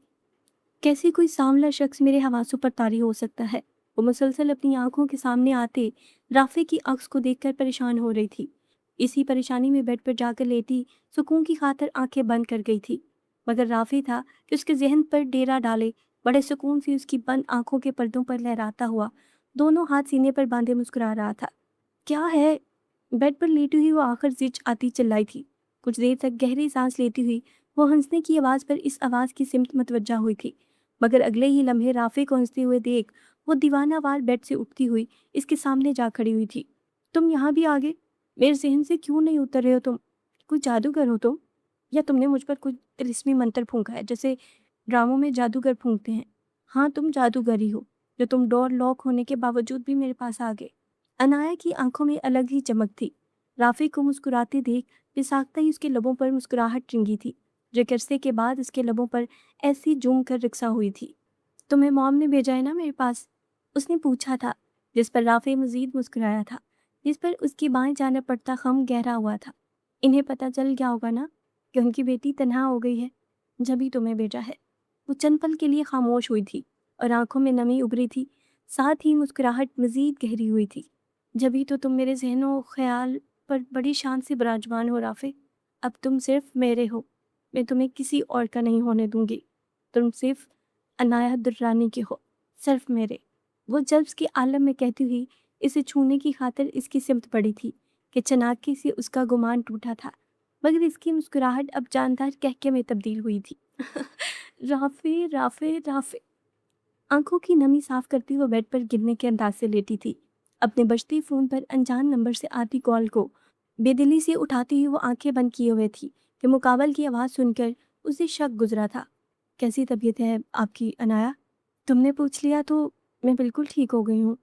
Speaker 1: कैसे कोई सांवला शख्स मेरे हवासों पर तारी हो सकता है? वो मुसलसल अपनी आंखों के सामने आते राफे की अक्स को देखकर परेशान हो रही थी। इसी परेशानी में बेड पर जाकर लेटी सुकून की खातिर आंखें बंद कर गई थी। मगर राफी था कि उसके जहन पर डेरा डाले बड़े सुकून से उसकी बंद आंखों के पर्दों पर लहराता हुआ दोनों हाथ सीने पर बांधे मुस्कुरा रहा था। क्या है? बेड पर लेटी हुई वो आखिर जिच आती चिल्लाई थी। कुछ देर तक गहरी सांस लेती हुई वो हंसने की आवाज़ पर इस आवाज़ की सिमत मतवज्जा हुई थी, मगर अगले ही लम्हे राफे को हंसते हुए देख वो दीवानावार बेड से उठती हुई इसके सामने जा खड़ी हुई थी। तुम यहाँ भी आ गए? मेरे जहन से क्यों नहीं उतर रहे हो तुम? कोई जादूगर हो तुम? या तुमने मुझ पर कोई तिलिस्मी मंत्र फूंका है, जैसे ड्रामों में जादूगर फूंकते हैं? हाँ, तुम जादूगर ही हो, जो तुम डोर लॉक होने के बावजूद भी मेरे पास आ गए। अनाया की आंखों में अलग ही चमक थी। राफी को मुस्कुराते देख पिसाकता ही उसके लबों पर मुस्कुराहट रिंगी थी, जो एक अरसे के बाद उसके लबों पर ऐसी जूम कर रिक्सा हुई थी। तुम्हें मॉम ने भेजा है ना मेरे पास? उसने पूछा था, जिस पर राफे मजीद मुस्कुराया था, जिस पर उसकी बाएं जाने पड़ता खम गहरा हुआ था। इन्हें पता चल गया होगा ना कि उनकी बेटी तन्हा हो गई है, जब ही तुम्हें भेजा है। वो चंद पल के लिए खामोश हुई थी और आंखों में नमी उभरी थी, साथ ही मुस्कुराहट मजीद गहरी हुई थी। जब ही तो तुम मेरे जहनो ख्याल पर बड़ी शान से विराजमान हो राफे। अब तुम सिर्फ मेरे हो, मैं तुम्हें किसी और का नहीं होने दूंगी। तुम सिर्फ अनाया दुर्रानी के हो, सिर्फ मेरे। वो जल्द के आलम में कहती हुई اسے چھونے کی خاطر اس کی سمت پڑی تھی کہ چناکے سے اس کا گمان ٹوٹا تھا، مگر اس کی مسکراہٹ اب جاندار کہکے میں تبدیل ہوئی تھی۔ رافع رافع رافع، آنکھوں کی نمی صاف کرتی وہ بیڈ پر گرنے کے انداز سے لیٹی تھی، اپنے بجتے فون پر انجان نمبر سے آتی کال کو بے دلی سے اٹھاتی ہوئی وہ آنکھیں بند کیے ہوئے تھی کہ مقابل کی آواز سن کر اسے شک گزرا تھا۔ کیسی طبیعت ہے آپ کی انایا؟ تم نے پوچھ لیا تو میں بالکل ٹھیک ہو گئی ہوں۔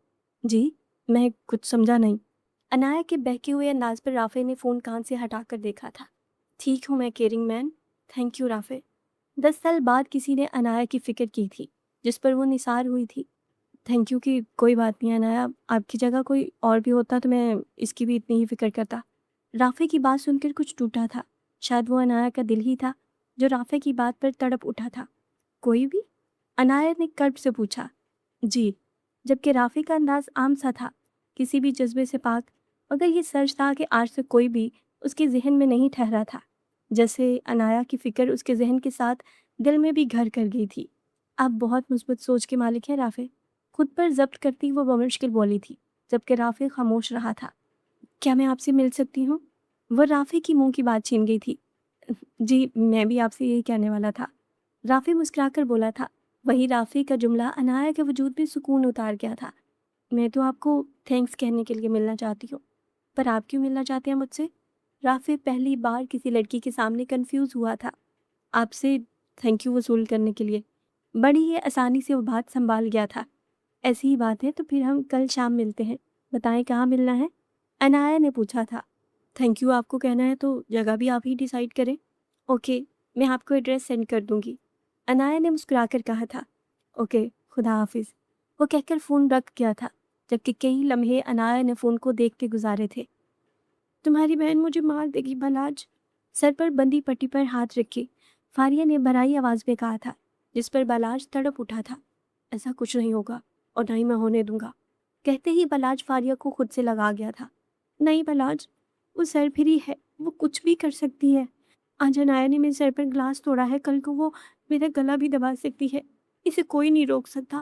Speaker 1: جی؟ میں کچھ سمجھا نہیں۔ انایا کے بہکے ہوئے انداز پر رافع نے فون کان سے ہٹا کر دیکھا تھا۔ ٹھیک ہوں میں کیئرنگ مین، تھینک یو رافع۔ 10 سال بعد کسی نے انایا کی فکر کی تھی جس پر وہ نثار ہوئی تھی۔ تھینک یو کی کوئی بات نہیں انایا، آپ کی جگہ کوئی اور بھی ہوتا تو میں اس کی بھی اتنی ہی فکر کرتا۔ رافع کی بات سن کر کچھ ٹوٹا تھا، شاید وہ انایا کا دل ہی تھا جو رافع کی بات پر تڑپ اٹھا تھا۔ کوئی بھی؟ انایا نے کرب سے پوچھا۔ جی، جبکہ رافع کا انداز عام سا تھا، کسی بھی جذبے سے پاک، مگر یہ سچ تھا کہ آج تک کوئی بھی اس کے ذہن میں نہیں ٹھہرا تھا، جیسے انایا کی فکر اس کے ذہن کے ساتھ دل میں بھی گھر کر گئی تھی۔ آپ بہت مثبت سوچ کے مالک ہیں رافع، خود پر ضبط کرتی وہ بمشکل بولی تھی، جبکہ رافع خاموش رہا تھا۔ کیا میں آپ سے مل سکتی ہوں؟ وہ رافع کی منہ کی بات چھین گئی تھی۔ جی، میں بھی آپ سے یہی کہنے والا تھا، رافع مسکرا کر بولا تھا۔ وہی رافع کا جملہ انایا کے وجود میں سکون اتار گیا تھا۔ میں تو آپ کو تھینکس کہنے کے لیے ملنا چاہتی ہوں، پر آپ کیوں ملنا چاہتے ہیں مجھ سے؟ رافع پہلی بار کسی لڑکی کے سامنے کنفیوز ہوا تھا۔ آپ سے تھینک یو وصول کرنے کے لیے۔ بڑی ہی آسانی سے وہ بات سنبھال گیا تھا۔ ایسی ہی بات ہے تو پھر ہم کل شام ملتے ہیں، بتائیں کہاں ملنا ہے؟ انایا نے پوچھا تھا۔ تھینک یو آپ کو کہنا ہے تو جگہ بھی آپ ہی ڈیسائیڈ کریں۔ اوکے، میں آپ کو ایڈریس سینڈ کر دوں گی، انایا نے مسکرا کر کہا تھا۔ اوکے، خدا حافظ، وہ کہہ کر فون رکھ گیا تھا، جبکہ کئی لمحے انایا نے فون کو دیکھتے گزارے تھے۔ تمہاری بہن مجھے مار دے گی بلاج، سر پر بندی پٹی پر ہاتھ رکھے فاریہ نے بھرائی آواز میں کہا تھا، جس پر بلاج تڑپ اٹھا تھا۔ ایسا کچھ نہیں ہوگا اور نہ ہی میں ہونے دوں گا، کہتے ہی بلاج فاریہ کو خود سے لگا گیا تھا۔ نہیں بلاج، وہ سر پھری ہے، وہ کچھ بھی کر سکتی ہے۔ آج انایا نے میرے سر پر گلاس توڑا ہے، کل کو وہ میرا گلا بھی دبا سکتی ہے، اسے کوئی نہیں روک سکتا۔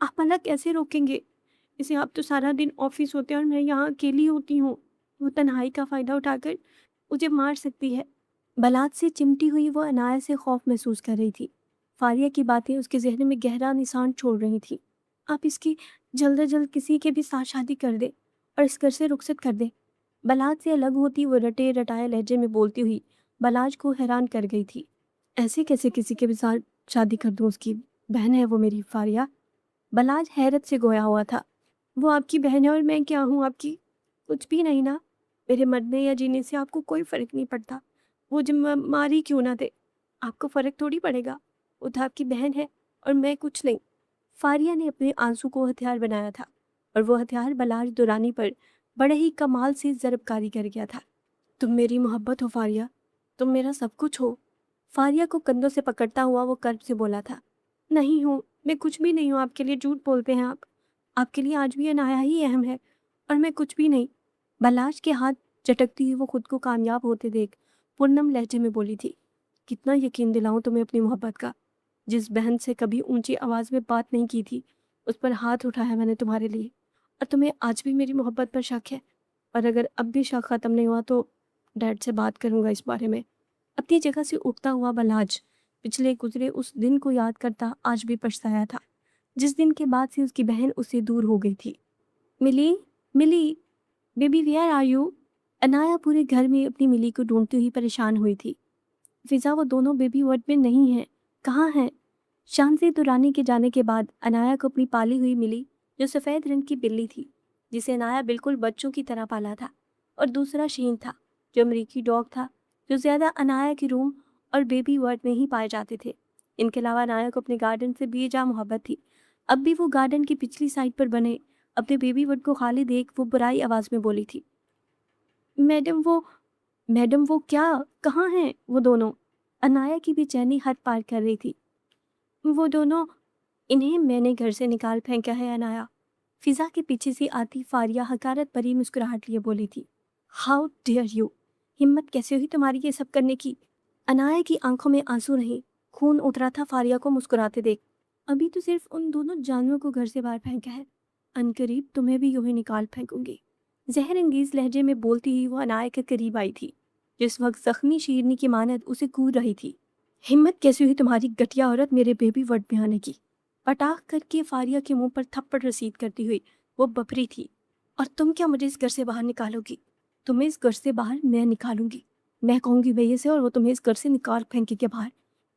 Speaker 1: آپ بھلا کیسے روکیں گے اسے؟ آپ تو سارا دن آفس ہوتے ہیں اور میں یہاں اکیلی ہوتی ہوں، وہ تنہائی کا فائدہ اٹھا کر مجھے مار سکتی ہے۔ بلاج سے چمٹی ہوئی وہ انایا سے خوف محسوس کر رہی تھی۔ فاریہ کی باتیں اس کے ذہن میں گہرا نشان چھوڑ رہی تھی۔ آپ اس کی جلد از جلد کسی کے بھی ساتھ شادی کر دے اور اس گھر سے رخصت کر دے۔ بلاج سے الگ ہوتی وہ رٹے رٹائے لہجے میں بولتی ہوئی بلاج کو حیران کر گئی تھی۔ ایسے کیسے کسی کے بھی ساتھ شادی کر دوں؟ اس کی بہن ہے وہ میری فاریہ۔ بلاج حیرت سے گویا ہوا تھا۔ وہ آپ کی بہن ہے اور میں کیا ہوں آپ کی؟ کچھ بھی نہیں نا، میرے مرنے یا جینے سے آپ کو کوئی فرق نہیں پڑتا، وہ جب ماری کیوں نہ دے آپ کو فرق تھوڑی پڑے گا، وہ تو آپ کی بہن ہے اور میں کچھ نہیں۔ فاریہ نے اپنے آنسو کو ہتھیار بنایا تھا اور وہ ہتھیار بلاج دورانی پر بڑے ہی کمال سے ضرب کاری کر گیا تھا۔ تم میری محبت ہو فاریہ، تم میرا سب کچھ ہو۔ فاریہ کو کندھوں سے پکڑتا ہوا وہ کرب سے بولا تھا۔ نہیں ہوں، میں کچھ بھی نہیں ہوں آپ کے لیے، جھوٹ بولتے ہیں آپ کے لیے آج بھی انایا ہی اہم ہے اور میں کچھ بھی نہیں۔ بلاج کے ہاتھ چٹکتی ہوئی وہ خود کو کامیاب ہوتے دیکھ پرنم لہجے میں بولی تھی۔ کتنا یقین دلاؤں تمہیں اپنی محبت کا؟ جس بہن سے کبھی اونچی آواز میں بات نہیں کی تھی اس پر ہاتھ اٹھایا میں نے تمہارے لیے، اور تمہیں آج بھی میری محبت پر شک ہے، اور اگر اب بھی شک ختم نہیں ہوا تو ڈیڈ سے بات کروں گا اس بارے میں۔ اپنی جگہ سے اٹھتا ہوا بلاج پچھلے گزرے اس دن کو یاد کرتا آج بھی پچھتایا تھا، جس دن کے بعد سے اس کی بہن اس سے دور ہو گئی تھی۔ Mili Mili, baby where are you? Anaya پورے گھر میں اپنی ملی کو ڈھونڈتی ہوئی پریشان ہوئی تھی۔ فضا، وہ دونوں بیبی وارڈ میں نہیں ہیں، کہاں ہیں؟ شان سے دورانی کے جانے کے بعد انایا کو اپنی پالی ہوئی ملی، جو سفید رنگ کی بلی تھی جسے انایا بالکل بچوں کی طرح پالا تھا، اور دوسرا شین تھا جو امریکی ڈاگ تھا، جو زیادہ انایا کے روم اور بیبی وارڈ میں ہی پائے جاتے تھے۔ ان کے علاوہ انایا کو اپنے گارڈن سے بے جا محبت تھی۔ اب بھی وہ گارڈن کی پچھلی سائڈ پر بنے اپنے بیبی وارڈ کو خالی دیکھ وہ برائی آواز میں بولی تھی۔ میڈم وہ کیا؟ کہاں ہیں وہ دونوں؟ انایا کی بے چینی حد پار کر رہی تھی۔ وہ دونوں، انہیں میں نے گھر سے نکال پھینکا ہے انایا، فضا کے پیچھے سے آتی فاریہ حقارت بھری مسکراہٹ لیے بولی تھی۔ ہاؤ ڈیئر یو، ہمت کیسے ہوئی تمہاری یہ سب کرنے کی؟ انایا کی آنکھوں میں آنسو نہیں، خون اترا تھا فاریہ کو مسکراتے دیکھ۔ ابھی تو صرف ان دونوں جانوروں کو گھر سے باہر پھینکا ہے، अनकरीब तुम्हें भी यूं ही निकाल फेंकूंगी। जहर अंगेज लहजे में बोलती ही वो अनाया के करीब आई थी, जिस वक्त जख्मी शेरनी की मानद उसे कूद रही थी। हिम्मत कैसी हुई तुम्हारी घटिया औरत मेरे बेबी वर्ड में आने की? पटाख करके फारिया के मुंह पर थप्पड़ रसीद करती हुई वो बपरी थी। और तुम क्या मुझे इस घर से बाहर निकालोगी? तुम्हें इस घर से बाहर मैं निकालूंगी। मैं कहूंगी भैया से और वो तुम्हें इस घर से निकाल फेंकेगी बाहर।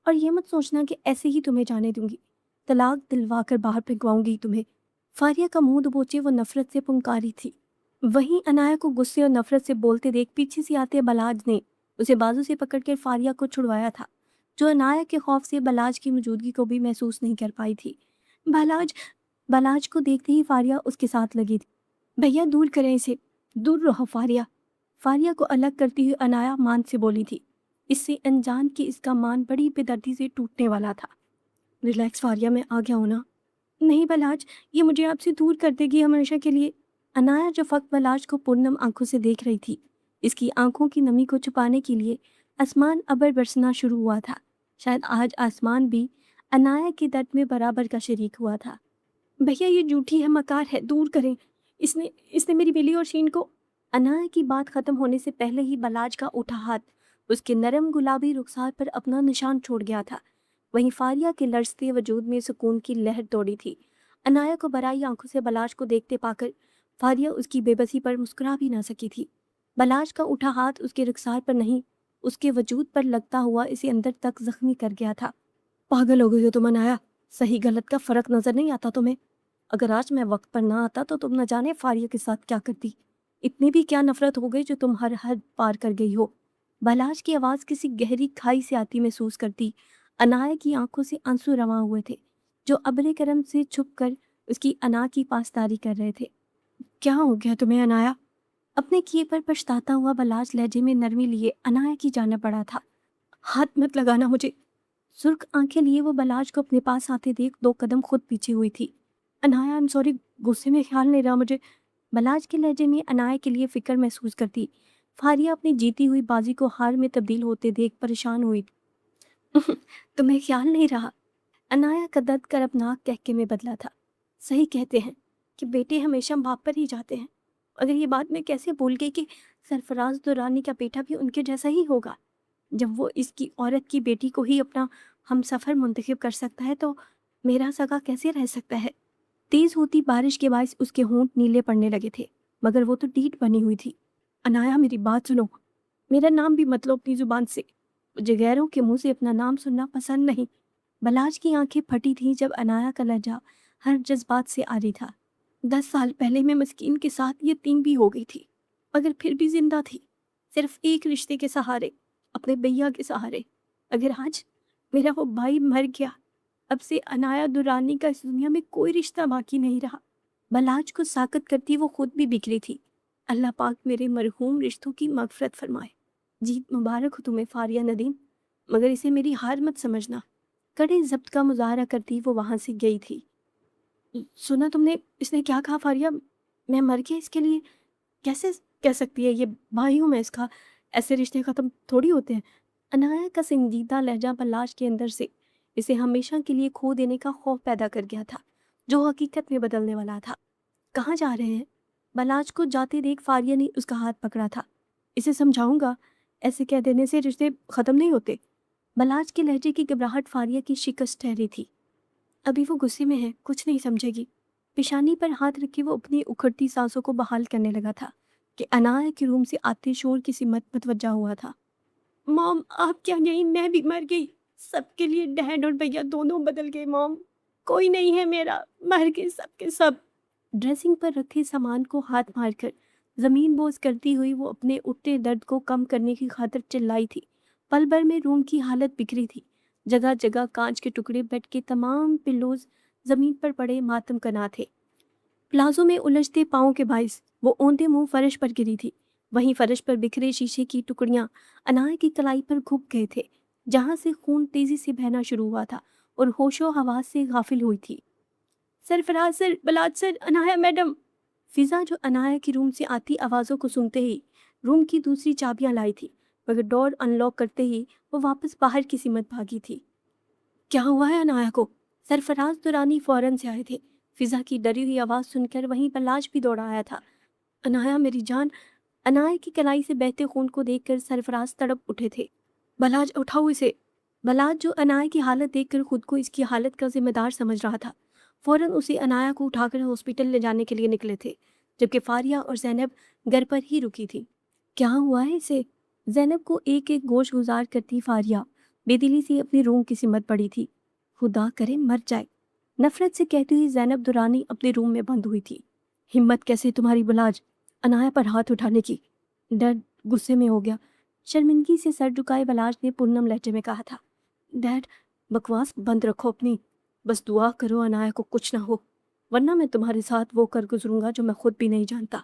Speaker 1: और ये मत सोचना कि ऐसे ही तुम्हें जाने दूंगी। तलाक दिलवा कर बाहर फेंकवाऊंगी तुम्हें। फारिया का मुंह दबोचे वो नफरत से पुंकारी थी। वहीं अनाया को गुस्से और नफरत से बोलते देख पीछे से आते बलाज ने उसे बाजू से पकड़कर फारिया को छुड़वाया था, जो अनाया के खौफ से बलाज की मौजूदगी को भी महसूस नहीं कर पाई थी। बलाज बलाज को देखते ही फारिया उसके साथ लगी थी। भैया दूर करें इसे, दूर रहो फारिया। फारिया को अलग करती हुई अनाया मान से बोली थी। इससे अनजान कि इसका मान बड़ी बेदर्दी से टूटने वाला था। रिलैक्स फारिया, मैं आ गया हूं ना। नहीं बलाज, ये मुझे आपसे दूर कर देगी हमेशा के लिए। अनाया जो फक्त बलाज को पूर्णम आंखों से देख रही थी, इसकी आंखों की नमी को छुपाने के लिए आसमान अबर बरसना शुरू हुआ था। शायद आज आसमान भी अनाया के दर्द में बराबर का शरीक हुआ था। भैया ये झूठी है, मकार है, दूर करें। इसने इसने मेरी बिल्ली और शीन को। अनाया की बात खत्म होने से पहले ही बलाज का उठा हाथ उसके नरम गुलाबी रुखसार पर अपना निशान छोड़ गया था। वहीं फारिया के लरजते वजूद में सुकून की लहर दौड़ी थी। अनाया को बराई आंखों से बलाज को देखते पाकर फारिया उसकी बेबसी पर मुस्कुरा भी ना सकी थी। बलाज का उठा हाथ उसके रुखसार पर नहीं, उसके वजूद पर लगता हुआ इसे अंदर तक जख्मी कर गया था। पागल हो गई हो तुम अनाया, सही गलत का फर्क नजर नहीं आता तुम्हें? अगर आज मैं वक्त पर ना आता तो तुम न जाने फारिया के साथ क्या करती। इतनी भी क्या नफरत हो गई जो तुम हर हद पार कर गई हो। बलाज की आवाज़ किसी गहरी खाई से आती महसूस करती अनाया की आंखों से आंसू रवा हुए थे, जो अबरे करम से छुप कर उसकी अना की पासदारी कर रहे थे। क्या हो गया तुम्हें अनाया? अपने किए पर पछताता हुआ बलाज लहजे में नरमी लिए अनाया की जाना पड़ा था। हाथ मत लगाना मुझे। सुर्ख आंखें लिए वो बलाज को अपने पास आते देख 2 कदम खुद पीछे हुई थी। अनाया, आई एम सॉरी, गुस्से में ख्याल नहीं रहा मुझे। बलाज के लहजे में अनाया के लिए फिक्र महसूस करती फारिया अपनी जीती हुई बाजी को हार में तब्दील होते देख परेशान हुई। तुम्हें ख्याल नहीं रहा? अनाया का दर्द करपनाक कहके में बदला था। सही कहते हैं कि बेटे हमेशा बाप पर ही जाते हैं। अगर ये बात मैं कैसे भूल गई कि सरफराज दुरानी का बेटा भी उनके जैसा ही होगा। जब वो इसकी औरत की बेटी को ही अपना हम सफ़र मुंतखब कर सकता है तो मेरा सगा कैसे रह सकता है? तेज होती बारिश के बायस उसके होंठ नीले पड़ने लगे थे, मगर वो तो डीठ बनी हुई थी। अनाया, मेरी बात सुनो। मेरा नाम भी मत लो अपनी जुबान से। मुझे गैरों के मुंह से अपना नाम सुनना पसंद नहीं। बलाज की आंखें फटी थीं जब अनाया का लहजा हर जज्बात से आ रही था। 10 साल पहले मैं मस्कीन के साथ यतीम भी हो गई थी, मगर फिर भी जिंदा थी, सिर्फ एक रिश्ते के सहारे, अपने भैया के सहारे। अगर आज मेरा वो भाई मर गया, अब से अनाया दुरानी का इस दुनिया में कोई रिश्ता बाकी नहीं रहा। बलाज को साकत करती वो खुद भी बिखरी थी। अल्लाह पाक मेरे मरहूम रिश्तों की मगफरत फरमाए। जीत मुबारक हो तुम्हें फारिया नदीम, मगर इसे मेरी हार मत समझना। कड़े जब्त का मुजाहरा करती वो वहां से गई थी। सुना तुमने इसने क्या कहा फारिया? मैं मर गया इसके लिए? कैसे कह सकती है ये? भाई हूँ मैं इसका, ऐसे रिश्ते खत्म थोड़ी होते हैं। अनाया का संजीदा लहजा बलाज के अंदर से इसे हमेशा के लिए खो देने का खौफ पैदा कर गया था, जो हकीकत में बदलने वाला था। कहाँ जा रहे हैं? बलाज को जाते देख फारिया ने उसका हाथ पकड़ा था। इसे समझाऊंगा, ऐसे कह देने से रिश्ते खत्म नहीं होते। बलाज के लहजे की घबराहट फारिया की शिकस्त ठहरी थी। अभी वो गुस्से में है, कुछ नहीं समझेगी। पेशानी पर हाथ रखे वो अपनी उखड़ती सांसों को बहाल करने लगा था कि अनाया के रूम से आते शोर किसी मत मतवज्जा हुआ था। मॉम, आप क्या यहीं? मैं भी मर गई। सबके लिए डैड और भैया दोनों बदल गए मॉम। कोई नहीं है मेरा, मर गए सबके सब। ड्रेसिंग पर रखे सामान को हाथ मारकर जमीन बोझ करती हुई वो अपने उठते दर्द को कम करने की खातिर चिल्लाई थी। पल भर में रूम की हालत बिखरी थी। जगह जगह कांच के टुकड़े, बेड के तमाम पिल्लोज, जमीन पर पड़े मातम कना थे। प्लाजो में उलझते पाँव के बाइस वो औंधे मुंह फर्श पर गिरी थी। वहीं फर्श पर बिखरे शीशे की टुकड़ियां अनाया की कलाई पर घुप गए थे, जहां से खून तेजी से बहना शुरू हुआ था और होशो हवास से गाफिल हुई थी। Sarfaraz sir, Balaj sir, Anaya madam. फिजा जो अनाया की रूम से आती आवाज़ों को सुनते ही रूम की दूसरी चाबियां लाई थी, मगर डोर अनलॉक करते ही वो वापस बाहर की सिमत भागी थी। क्या हुआ है अनाया को? सरफराज दुरानी फौरन से आए थे। फिजा की डरी हुई आवाज़ सुनकर वहीं बलाज भी दौड़ा आया था। अनाया मेरी जान। अनाया की कलाई से बहते खून को देखकर सरफराज तड़प उठे थे। बलाज उठाओ इसे। बलाज जो अनाया की हालत देखकर खुद को इसकी हालत का जिम्मेदार समझ रहा था, फौरन उसे अनाया को उठाकर हॉस्पिटल ले जाने के लिए निकले थे, जबकि फारिया और जैनब घर पर ही रुकी थी। क्या हुआ है इसे? जैनब को एक एक गोश गुजार करती फारिया बेदिली से अपनी रूम की सिमत पड़ी थी। खुदा करे मर जाए, नफरत से कहती हुई जैनब दुरानी अपने रूम में बंद हुई थी। हिम्मत कैसे तुम्हारी बलाज अनाया पर हाथ उठाने की? डैड गुस्से में हो गया। शर्मिंदगी से सर झुकाए बलाज ने पूर्णम लहजे में कहा था, डैड बकवास बंद रखो अपनी, बस दुआ करो अनाया को कुछ ना हो, वरना मैं तुम्हारे साथ वो कर गुजरूंगा जो मैं खुद भी नहीं जानता।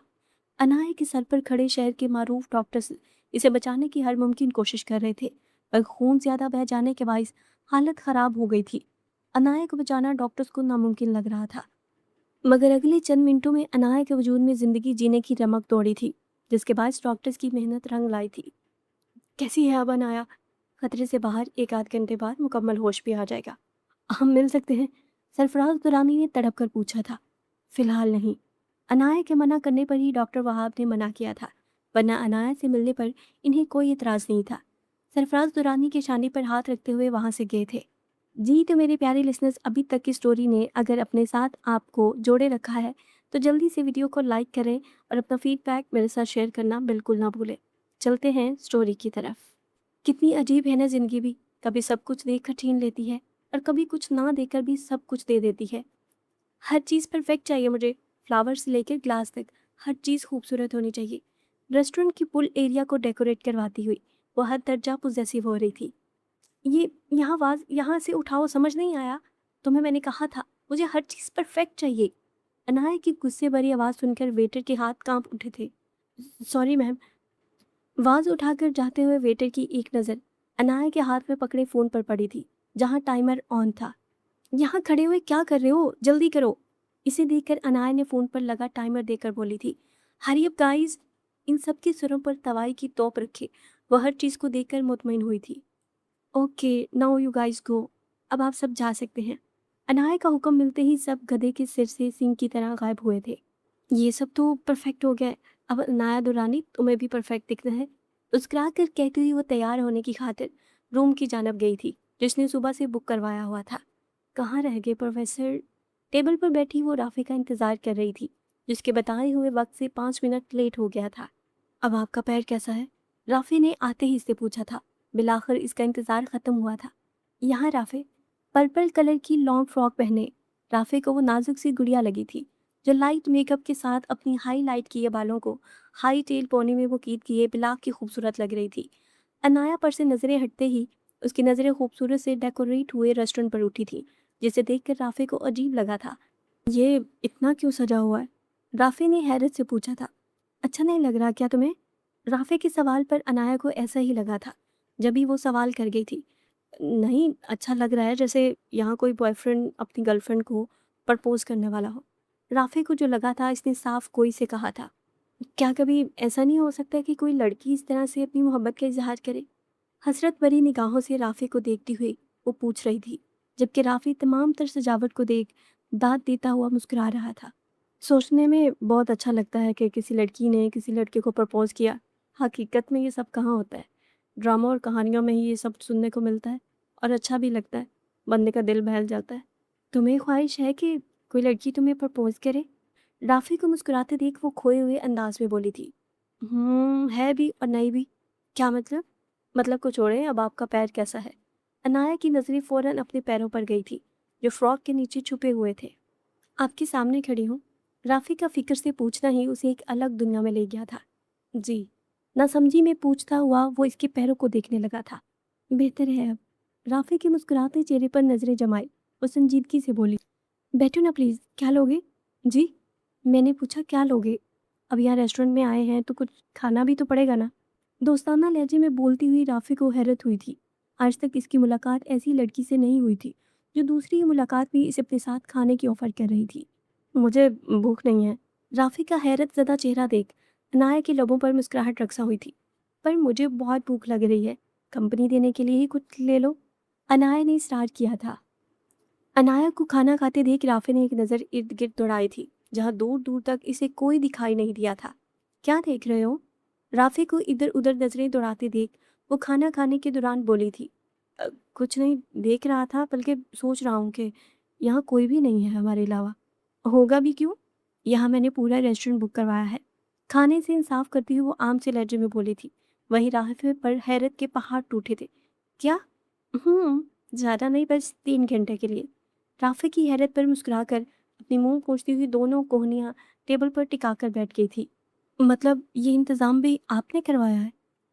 Speaker 1: अनाया के सर पर खड़े शहर के मारूफ डॉक्टर्स इसे बचाने की हर मुमकिन कोशिश कर रहे थे, पर खून ज्यादा बह जाने के बायस हालत खराब हो गई थी। अनाया को बचाना डॉक्टर्स को नामुमकिन लग रहा था, मगर अगले चंद मिनटों में अनाया के वजूद में जिंदगी जीने की रमक दौड़ी थी, जिसके बायस डॉक्टर्स की मेहनत रंग लाई थी। कैसी है अब अनाया? खतरे से बाहर एक आध घंटे बाद मुकम्मल होश भी आ जाएगा। हम मिल सकते हैं? सरफराज दुरानी ने तड़प कर पूछा था। फिलहाल नहीं। अनाया के मना करने पर ही डॉक्टर वहाब ने मना किया था, वरना अनाया से मिलने पर इन्हें कोई इतराज़ नहीं था। सरफराज दुरानी के शाने पर हाथ रखते हुए वहाँ से गए थे। जी तो मेरे प्यारे लिसनर्स, अभी तक की स्टोरी ने अगर अपने साथ आपको जोड़े रखा है तो जल्दी से वीडियो को लाइक करें और अपना फीडबैक मेरे साथ शेयर करना बिल्कुल ना भूलें। चलते हैं स्टोरी की तरफ। कितनी अजीब है ना ज़िंदगी भी, कभी सब कुछ देखकर छीन लेती है और कभी कुछ ना देकर भी सब कुछ दे देती है। हर चीज़ परफेक्ट चाहिए मुझे, फ्लावर से लेकर ग्लास तक हर चीज़ खूबसूरत होनी चाहिए। रेस्टोरेंट की पुल एरिया को डेकोरेट करवाती हुई वो हर दर्जा पॉजेसिव हो रही थी। ये यहाँ आवाज़ यहाँ से उठाओ, समझ नहीं आया? तुम्हें मैंने कहा था मुझे हर चीज़ परफेक्ट चाहिए। अनाया की गुस्से भरी आवाज़ सुनकर वेटर के हाथ कांप उठे थे। Sorry ma'am. आवाज़ उठाकर जाते हुए वेटर की एक नज़र अनाया के हाथ में पकड़े फ़ोन पर पड़ी थी, जहाँ टाइमर ऑन था। यहाँ खड़े हुए क्या कर रहे हो, जल्दी करो। इसे देखकर अनाया ने फ़ोन पर लगा टाइमर देकर बोली थी, हरी अप गाइस। इन सब के सिरों पर तवाई की तोप रखे वह हर चीज़ को देखकर मुतमईन हुई थी। Okay now you guys go, अब आप सब जा सकते हैं। अनाया का हुक्म मिलते ही सब गधे के सिर से सींग की तरह गायब हुए थे। ये सब तो परफेक्ट हो गया है, अब अनाया दुरानी तुम्हें भी परफेक्ट दिखना है, मुस्कुरा कर कहती हुई वो तैयार होने की खातिर रूम की जानब गई थी, जिसने सुबह से बुक करवाया हुआ था। कहाँ रह गए प्रोफेसर? टेबल पर बैठी वो राफी का इंतज़ार कर रही थी, जिसके बताए हुए वक्त से 5 मिनट लेट हो गया था। अब आपका पैर कैसा है? राफी ने आते ही इससे पूछा था। बिलाखिर इसका इंतज़ार ख़त्म हुआ था। यहाँ राफे पर्पल कलर की लॉन्ग फ्रॉक पहने राफे को वो नाजुक सी गुड़िया लगी थी, जो लाइट मेकअप के साथ अपनी हाईलाइट किए बालों को हाई टेल पोनी में वो कीद किए बिलाक की खूबसूरत लग रही थी। अनाया पर से नज़रें हटते ही उसकी नज़रें खूबसूरत से डेकोरेट हुए रेस्टोरेंट पर उठी थी, जिसे देखकर राफे को अजीब लगा था। ये इतना क्यों सजा हुआ है? राफे ने हैरत से पूछा था। अच्छा नहीं लग रहा क्या तुम्हें? राफे के सवाल पर अनाया को ऐसा ही लगा था जब भी वो सवाल कर गई थी। नहीं, अच्छा लग रहा है, जैसे यहाँ कोई बॉयफ्रेंड अपनी गर्लफ्रेंड को प्रपोज करने वाला हो। राफे को जो लगा था इसने साफ कोई से कहा था। क्या कभी ऐसा नहीं हो सकता कि कोई लड़की इस तरह से अपनी मोहब्बत का इजहार करे? हसरत भरी निगाहों से राफे को देखती हुई वो पूछ रही थी, जबकि राफी तमाम तर सजावट को देख दाद देता हुआ मुस्कुरा रहा था। सोचने में बहुत अच्छा लगता है कि किसी लड़की ने किसी लड़के को प्रपोज किया। हकीकत में ये सब कहाँ होता है, ड्रामा और कहानियों में ही ये सब सुनने को मिलता है, और अच्छा भी लगता है, बंदे का दिल बहल जाता है। तुम्हें ख्वाहिश है कि कोई लड़की तुम्हें प्रपोज करे? राफी को मुस्कुराते देख वो खोए हुए अंदाज में बोली थी। है भी और नहीं भी। क्या मतलब? मतलब को छोड़े, अब आपका पैर कैसा है? अनाया की नज़रें फौरन अपने पैरों पर गई थी, जो फ्रॉक के नीचे छुपे हुए थे। आपके सामने खड़ी हूँ। राफी का फिक्र से पूछना ही उसे एक अलग दुनिया में ले गया था। जी। नासमझी में पूछता हुआ वो इसके पैरों को देखने लगा था। बेहतर है अब। राफी के मुस्कुराते चेहरे पर नजरें जमाई वो संजीदगी से बोली, बैठो ना प्लीज, क्या लोगे? जी। मैंने पूछा क्या लोगे? अब यहाँ रेस्टोरेंट में आए हैं तो कुछ खाना भी तो पड़ेगा ना। दोस्ताना लहजे में बोलती हुई राफी को हैरत हुई थी। आज तक इसकी मुलाकात ऐसी लड़की से नहीं हुई थी जो दूसरी मुलाकात में इसे अपने साथ खाने की ऑफर कर रही थी। मुझे भूख नहीं है। राफी का हैरत ज़दा चेहरा देख अनाया के लबों पर मुस्कुराहट रक्सा हुई थी। पर मुझे बहुत भूख लग रही है, कंपनी देने के लिए ही कुछ ले लो। अनाया ने स्टार्ट किया था। अनाया को खाना खाते देख राफे ने एक नज़र इर्द गिर्द दौड़ाई थी, जहाँ दूर दूर तक इसे कोई दिखाई नहीं दिया था। क्या देख रहे हो? राफे को इधर उधर नजरें दौड़ाते देख वो खाना खाने के दौरान बोली थी। कुछ नहीं देख रहा था, बल्कि सोच रहा हूँ कि यहाँ कोई भी नहीं है हमारे अलावा। होगा भी क्यों? यहाँ मैंने पूरा रेस्टोरेंट बुक करवाया है। खाने से इंसाफ करती हुई वो आम से लहजे में बोली थी। वहीं राफे पर हैरत के पहाड़ टूटे थे। क्या? ज़्यादा नहीं, बस 3 घंटे के लिए। राफे की हैरत पर मुस्कुराकर अपनी मुंह पोंछती हुई दोनों कोहनियाँ टेबल पर टिकाकर बैठ गई थी। मतलब ये इंतज़ाम भी आपने करवाया है?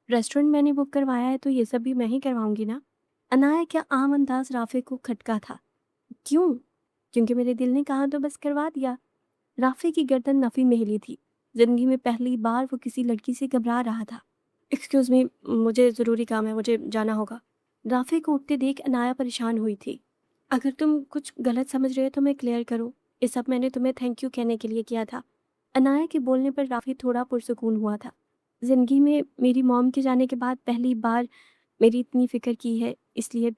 Speaker 1: रेस्टोरेंट मैंने बुक करवाया है तो ये सब भी मैं ही करवाऊंगी ना? अनाया क्या आम अंदाज राफे को खटका था। क्यों? क्योंकि मेरे दिल ने कहा तो बस करवा दिया। राफे की गर्दन नफी में हिली थी। जिंदगी में पहली बार वो किसी लड़की से घबरा रहा था। एक्सक्यूज़ मी, मुझे ज़रूरी काम है, मुझे जाना होगा। राफे को उठते देख अनाया परेशान हुई थी। अगर तुम कुछ गलत समझ रहे हो तो मैं क्लियर करूँ। ये सब मैंने तुम्हें थैंक यू कहने के लिए किया था। अनाया के बोलने पर राफी थोड़ा पुरसुकून हुआ था। ज़िंदगी में मेरी मॉम के जाने के बाद पहली बार मेरी इतनी फ़िक्र की है, इसलिए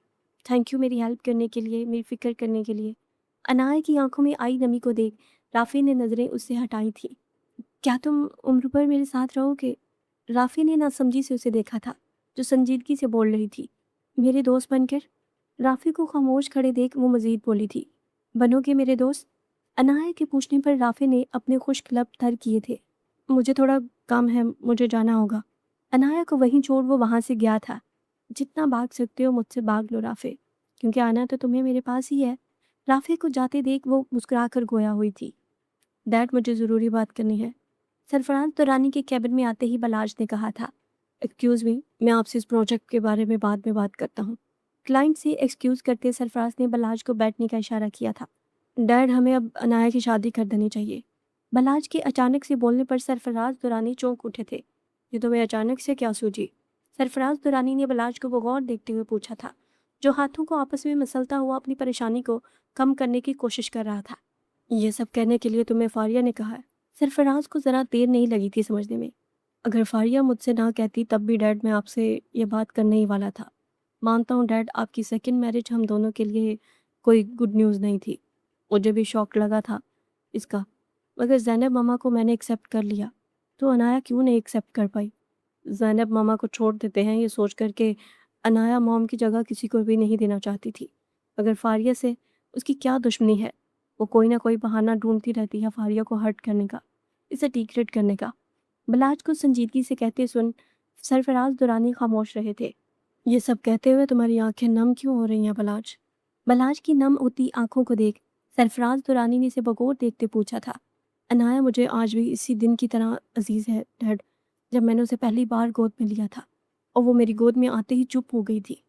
Speaker 1: थैंक यू मेरी हेल्प करने के लिए, मेरी फ़िक्र करने के लिए। अनाया की आंखों में आई नमी को देख राफी ने नज़रें उससे हटाई थी। क्या तुम उम्र भर मेरे साथ रहोगे? राफी ने नासमझी से उसे देखा था, जो संजीदगी से बोल रही थी। मेरे दोस्त बनकर? राफी को खामोश खड़े देख वो मजीद बोली थी। बनोगे मेरे दोस्त? अनाया के पूछने पर राफी ने अपने खुश्क लब तर किए थे। मुझे थोड़ा काम है, मुझे जाना होगा। अनाया को वहीं छोड़ वो वहां से गया था। जितना भाग सकते हो मुझसे भाग लो राफे, क्योंकि आना तो तुम्हें मेरे पास ही है। राफे को जाते देख वो मुस्कुराकर गोया हुई थी। डैड, मुझे ज़रूरी बात करनी है। सरफराज दुरानी के कैबिन में आते ही बलाज ने कहा था। एक्सक्यूज़ मी, मैं आपसे इस प्रोजेक्ट के बारे में बाद में बात करता हूँ। क्लाइंट से एक्सक्यूज़ करते सरफराज ने बलाज को बैठने का इशारा किया था। डैड, हमें अब अनाया की शादी कर देनी चाहिए। बलाज के अचानक से बोलने पर सरफराज दुरानी चौंक उठे थे। ये तुम्हें अचानक से क्या सूझी? सरफराज दुरानी ने बलाज को बगौर देखते हुए पूछा था, जो हाथों को आपस में मसलता हुआ अपनी परेशानी को कम करने की कोशिश कर रहा था। ये सब कहने के लिए तुम्हें फारिया ने कहा है। सरफराज को ज़रा देर नहीं लगी थी समझने में। अगर फारिया मुझसे ना कहती तब भी डैड मैं आपसे ये बात करने ही वाला था। मानता हूँ डैड, आपकी सेकंड मैरिज हम दोनों के लिए कोई गुड न्यूज़ नहीं थी। मुझे भी शौक लगा था इसका, मगर ज़ैनब मामा को मैंने एक्सेप्ट कर लिया, तो अनाया क्यों नहीं एक्सेप्ट कर पाई? ज़ैनब मामा को छोड़ देते हैं ये सोच कर के अनाया मॉम की जगह किसी को भी नहीं देना चाहती थी। मगर फारिया से उसकी क्या दुश्मनी है? वो कोई ना कोई बहाना ढूंढती रहती है फारिया को हर्ट करने का, इसे डिग्रेड करने का। बलाज को संजीदगी से कहते सुन सरफराज दुरानी खामोश रहे थे। ये सब कहते हुए तुम्हारी आंखें नम क्यों हो रही हैं बलाज? बलाज की नम होती आंखों को देख सरफराज दुरानी ने इसे बगौर देखते पूछा था। अनाया मुझे आज भी इसी दिन की तरह अजीज़ है डैड, जब मैंने उसे पहली बार गोद में लिया था और वो मेरी गोद में आते ही चुप हो गई थी।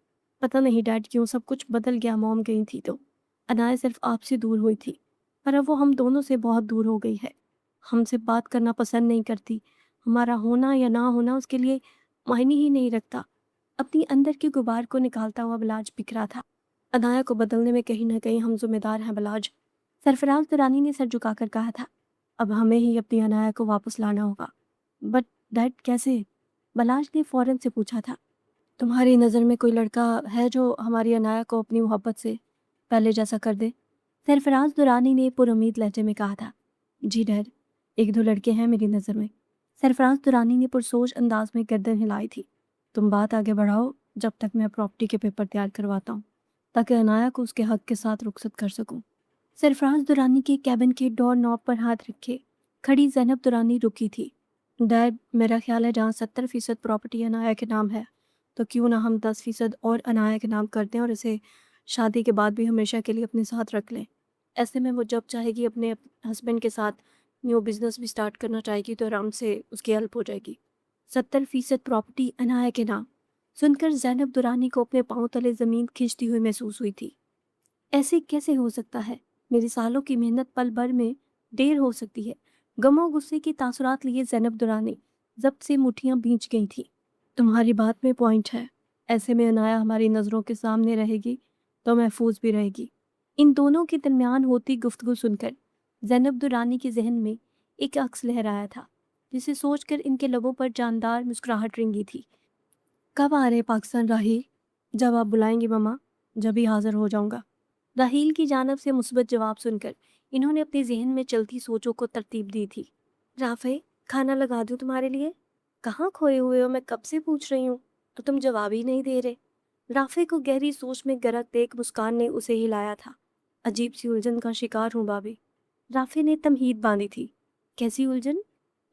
Speaker 1: पता नहीं डैड क्यों सब कुछ बदल गया, मॉम गई थी तो अनाया सिर्फ आपसे दूर हुई थी, पर अब वो हम दोनों से बहुत दूर हो गई है। हमसे बात करना पसंद नहीं करती। हमारा होना या ना होना उसके लिए मायने ही नहीं रखता। अपनी अंदर के गुबार को निकालता हुआ बलाज बिखरा था। अनाया को बदलने में कहीं ना कहीं हम जिम्मेदार हैं बलाज। सरफराज दुरानी ने सर झुकाकर कहा था। अब हमें ही अपनी अनाया को वापस लाना होगा। बट डैड कैसे? बलाज ने फौरन से पूछा था। तुम्हारी नज़र में कोई लड़का है जो हमारी अनाया को अपनी मोहब्बत से पहले जैसा कर दे? सरफराज दुरानी ने पुरुमीद लहजे में कहा था। जी डैड, एक दो लड़के हैं मेरी नज़र में। सरफराज दुरानी ने पुरसोच अंदाज में गर्दन हिलाई थी। तुम बात आगे बढ़ाओ जब तक मैं प्रॉपर्टी के पेपर तैयार करवाता हूँ, ताकि अनाया को उसके हक के साथ रुखसत कर सकूँ। सरफराज दुरानी के कैबिन के डोर नॉब पर हाथ रखे खड़ी ज़ैनब दुरानी रुकी थी। डैड, मेरा ख्याल है जहाँ 70% प्रॉपर्टी अनाया के नाम है, तो क्यों ना हम 10% और अनाया के नाम कर दें और इसे शादी के बाद भी हमेशा के लिए अपने साथ रख लें। ऐसे में वो जब चाहेगी अपने हस्बैंड के साथ न्यू बिजनेस भी स्टार्ट करना चाहेगी तो आराम से उसकी हेल्प हो जाएगी। 70% प्रॉपर्टी अनाया के नाम सुनकर ज़ैनब दुरानी को अपने पाँव तले ज़मीन खींचती हुई महसूस हुई थी। ऐसे कैसे हो सकता है? मेरी सालों की मेहनत पल भर में देर हो सकती है। गमो गुस्से के तासुरात लिए ज़ैनब दुरानी जब्त से मुठ्ठियां भींच गई थी। तुम्हारी बात में पॉइंट है। ऐसे में अनाया हमारी नज़रों के सामने रहेगी तो महफूज भी रहेगी। इन दोनों के दरमियान होती गुफ्तगू सुनकर ज़ैनब दुरानी के जहन में एक अक्स लहराया था, जिसे सोचकर इनके लबों पर जानदार मुस्कुराहट रिंगी थी। कब आ रहे पाकिस्तान राही? जब आप बुलाएंगी मम्मा, जब ही हाजिर हो जाऊंगा। راحیل کی جانب سے مثبت جواب سن کر انہوں نے اپنے ذہن میں چلتی سوچوں کو ترتیب دی تھی۔ رافع، کھانا لگا دوں تمہارے لیے؟ کہاں کھوئے ہوئے ہو؟ میں کب سے پوچھ رہی ہوں تو تم جواب ہی نہیں دے رہے۔ رافع کو گہری سوچ میں غرق دیکھ مسکان نے اسے ہلایا تھا۔ عجیب سی الجھن کا شکار ہوں بھابھی۔ رافع نے تمہید باندھی تھی۔ کیسی الجھن؟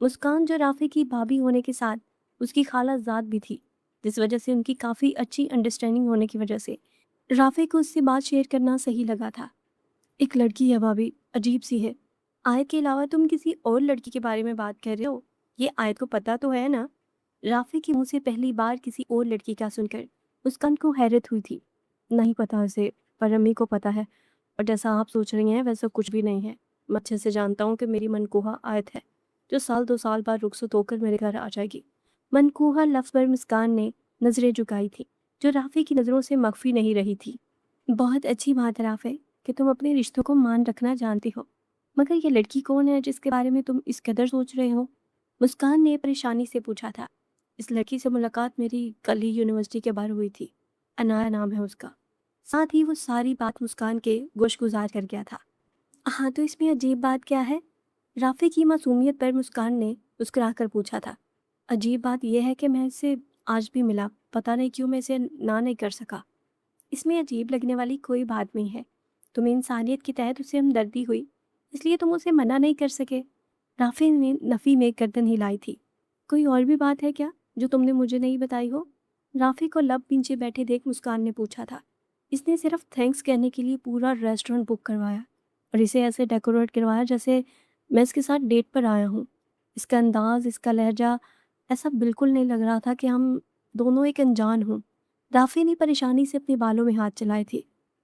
Speaker 1: مسکان جو رافع کی بھابھی ہونے کے ساتھ اس کی خالہ ذات بھی تھی، جس وجہ سے ان کی کافی اچھی انڈرسٹینڈنگ ہونے کی وجہ سے رافع کو اس سے بات شیئر کرنا صحیح لگا تھا۔ ایک لڑکی ہے بھابھی، عجیب سی ہے۔ آیت کے علاوہ تم کسی اور لڑکی کے بارے میں بات کر رہے ہو؟ یہ آیت کو پتہ تو ہے نا؟ رافع کے منہ سے پہلی بار کسی اور لڑکی کا سن کر مسکان کو حیرت ہوئی تھی۔ نہیں پتا اسے، پر امی کو پتہ ہے، اور جیسا آپ سوچ رہی ہیں ویسا کچھ بھی نہیں ہے۔ میں اچھے سے جانتا ہوں کہ میری منکوہا آیت ہے جو 1-2 سال بعد رخصت ہو کر میرے گھر آ جائے گی۔ منکوہا لفظ پر مسکان نے نظریں جھکائی تھی جو رافع کی نظروں سے مخفی نہیں رہی تھی۔ بہت اچھی بات ہے رافع کہ تم اپنے رشتوں کو مان رکھنا جانتی ہو، مگر یہ لڑکی کون ہے جس کے بارے میں تم اس قدر سوچ رہے ہو؟ مسکان نے پریشانی سے پوچھا تھا۔ اس لڑکی سے ملاقات میری کل ہی یونیورسٹی کے باہر ہوئی تھی، انایا نام ہے اس کا۔ ساتھ ہی وہ ساری بات مسکان کے گوش گزار کر گیا تھا۔ ہاں تو اس میں عجیب بات کیا ہے؟ رافع کی معصومیت پر مسکان نے مسکرا کر پوچھا تھا۔ عجیب بات یہ ہے کہ میں اسے آج بھی ملا، پتہ نہیں کیوں میں اسے نہ نہیں کر سکا۔ اس میں عجیب لگنے والی کوئی بات نہیں ہے، تمہیں انسانیت کے تحت اسے ہمدردی ہوئی اس لیے تم اسے منع نہیں کر سکے۔ رافع نے نفی میں گردن ہلائی تھی۔ کوئی اور بھی بات ہے کیا جو تم نے مجھے نہیں بتائی ہو؟ رافع کو لب پیچھے بیٹھے دیکھ مسکان نے پوچھا تھا۔ اس نے صرف تھینکس کہنے کے لیے پورا ریسٹورنٹ بک کروایا اور اسے ایسے ڈیکوریٹ کروایا جیسے میں اس کے ساتھ ڈیٹ پر آیا ہوں۔ اس کا انداز، اس کا لہجہ، ایسا بالکل نہیں لگ رہا تھا کہ ہم دونوں ایک انجان ہوں۔ رافع نے پریشانی سے اپنے بالوں میں ہاتھ چلائے تھے۔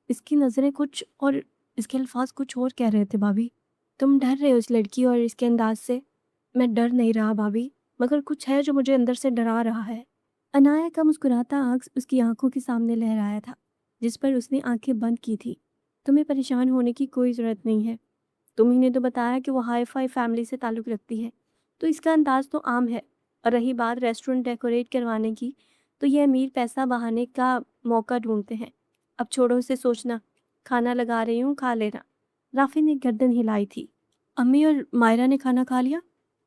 Speaker 1: اس کی نظریں کچھ اور اس کے الفاظ کچھ اور کہہ رہے تھے بھابھی۔ تم ڈر رہے ہو اس لڑکی اور اس کے انداز سے؟ میں ڈر نہیں رہا بھابھی، مگر کچھ ہے جو مجھے اندر سے ڈرا رہا ہے۔ انایا کا مسکراتا عکس اس کی آنکھوں کے سامنے لہرایا تھا جس پر اس نے آنکھیں بند کی تھی۔ تمہیں پریشان ہونے کی کوئی ضرورت نہیں ہے۔ تم ہی نے تو بتایا کہ وہ ہائی فائی فیملی سے تعلق رکھتی ہے، تو اس کا انداز تو عام ہے۔ اور رہی بات ریسٹورنٹ ڈیکوریٹ کروانے کی، تو یہ امیر پیسہ بہانے کا موقع ڈھونڈتے ہیں۔ اب چھوڑو اسے سوچنا، کھانا لگا رہی ہوں، کھا لینا۔ رافع نے گردن ہلائی تھی۔ امی اور مائرہ نے کھانا کھا لیا؟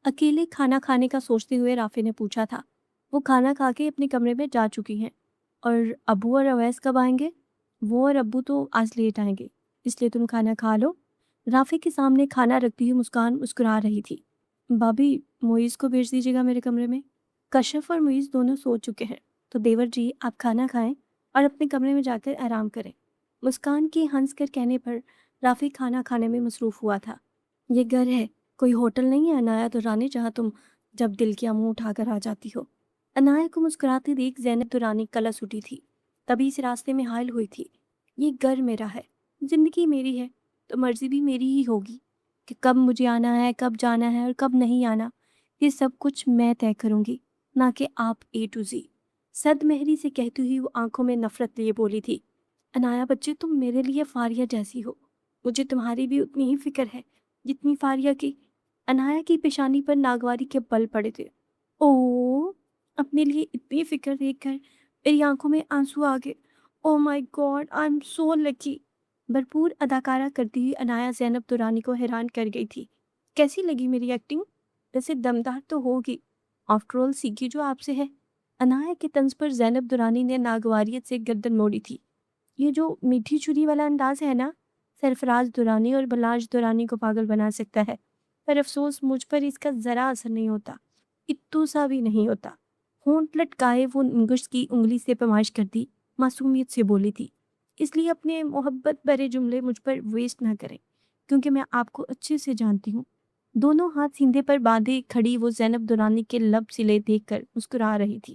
Speaker 1: اکیلے کھانا کھانے کا سوچتے ہوئے رافع نے پوچھا تھا۔ وہ کھانا کھا کے اپنے کمرے میں جا چکی ہیں۔ اور ابو اور اویس کب آئیں گے؟ وہ اور ابو تو آج لیٹ آئیں گے، اس لیے تم کھانا کھا لو۔ رافع کے سامنے کھانا رکھتی ہوئی مسکان مسکرا رہی تھی۔ بھابھی، معیز کو بھیج دیجیے گا میرے کمرے میں۔ کشف اور معیز دونوں سو چکے ہیں، تو دیور جی آپ کھانا کھائیں اور اپنے کمرے میں جا کر آرام کریں۔ مسکان کے ہنس کر کہنے پر رافع کھانا کھانے میں مصروف ہوا تھا۔ یہ گھر ہے، کوئی ہوٹل نہیں ہے انایا دورانی جہاں تم جب دل کیا منہ اٹھا کر آ جاتی ہو۔ انایا کو مسکراتے دیکھ زینب دورانی کلس اٹھی تھی، تبھی اس راستے میں حائل ہوئی تھی۔ یہ گھر میرا ہے، زندگی میری ہے، تو مرضی بھی میری ہی ہوگی کہ کب مجھے آنا ہے، کب جانا ہے اور کب نہیں آنا۔ یہ سب کچھ میں طے کروں گی، نہ کہ آپ A to Z۔ صد مہری سے کہتی ہوئی وہ آنکھوں میں نفرت لیے بولی تھی۔ انایا بچے، تم میرے لیے فاریہ جیسی ہو، مجھے تمہاری بھی اتنی ہی فکر ہے جتنی فاریہ کی۔ انایا کی پیشانی پر ناگواری کے بل پڑے تھے۔ اوہ، اپنے لیے اتنی فکر دیکھ کر میری آنکھوں میں آنسو آ گئے۔ او مائی گاڈ، آئی ایم سو لکی۔ بھرپور اداکارہ کرتی ہوئی انایا زینب دورانی کو حیران کر گئی تھی۔ کیسی لگی میری ایکٹنگ؟ ویسے دمدار تو ہوگی، آفٹر آل سیکھی جو آپ سے ہے۔ انایا کے طنز پر زینب دورانی نے ناگواریت سے گردن موڑی تھی۔ یہ جو میٹھی چھری والا انداز ہے نا، سرفراز دورانی اور بلاش دورانی کو پاگل بنا سکتا ہے، پر افسوس مجھ پر اس کا ذرا اثر نہیں ہوتا، اتو سا بھی نہیں ہوتا۔ ہونٹ لٹکائے وہ انگشت کی انگلی سے پیمائش کرتی معصومیت سے بولی تھی۔ اس لیے اپنے محبت بھرے جملے مجھ پر ویسٹ نہ کریں، کیونکہ میں آپ کو اچھے سے جانتی ہوں۔ دونوں ہاتھ سیندے پر باندھے کھڑی وہ زینب دورانی کے لب سلے دیکھ کر مسکرا رہی تھی۔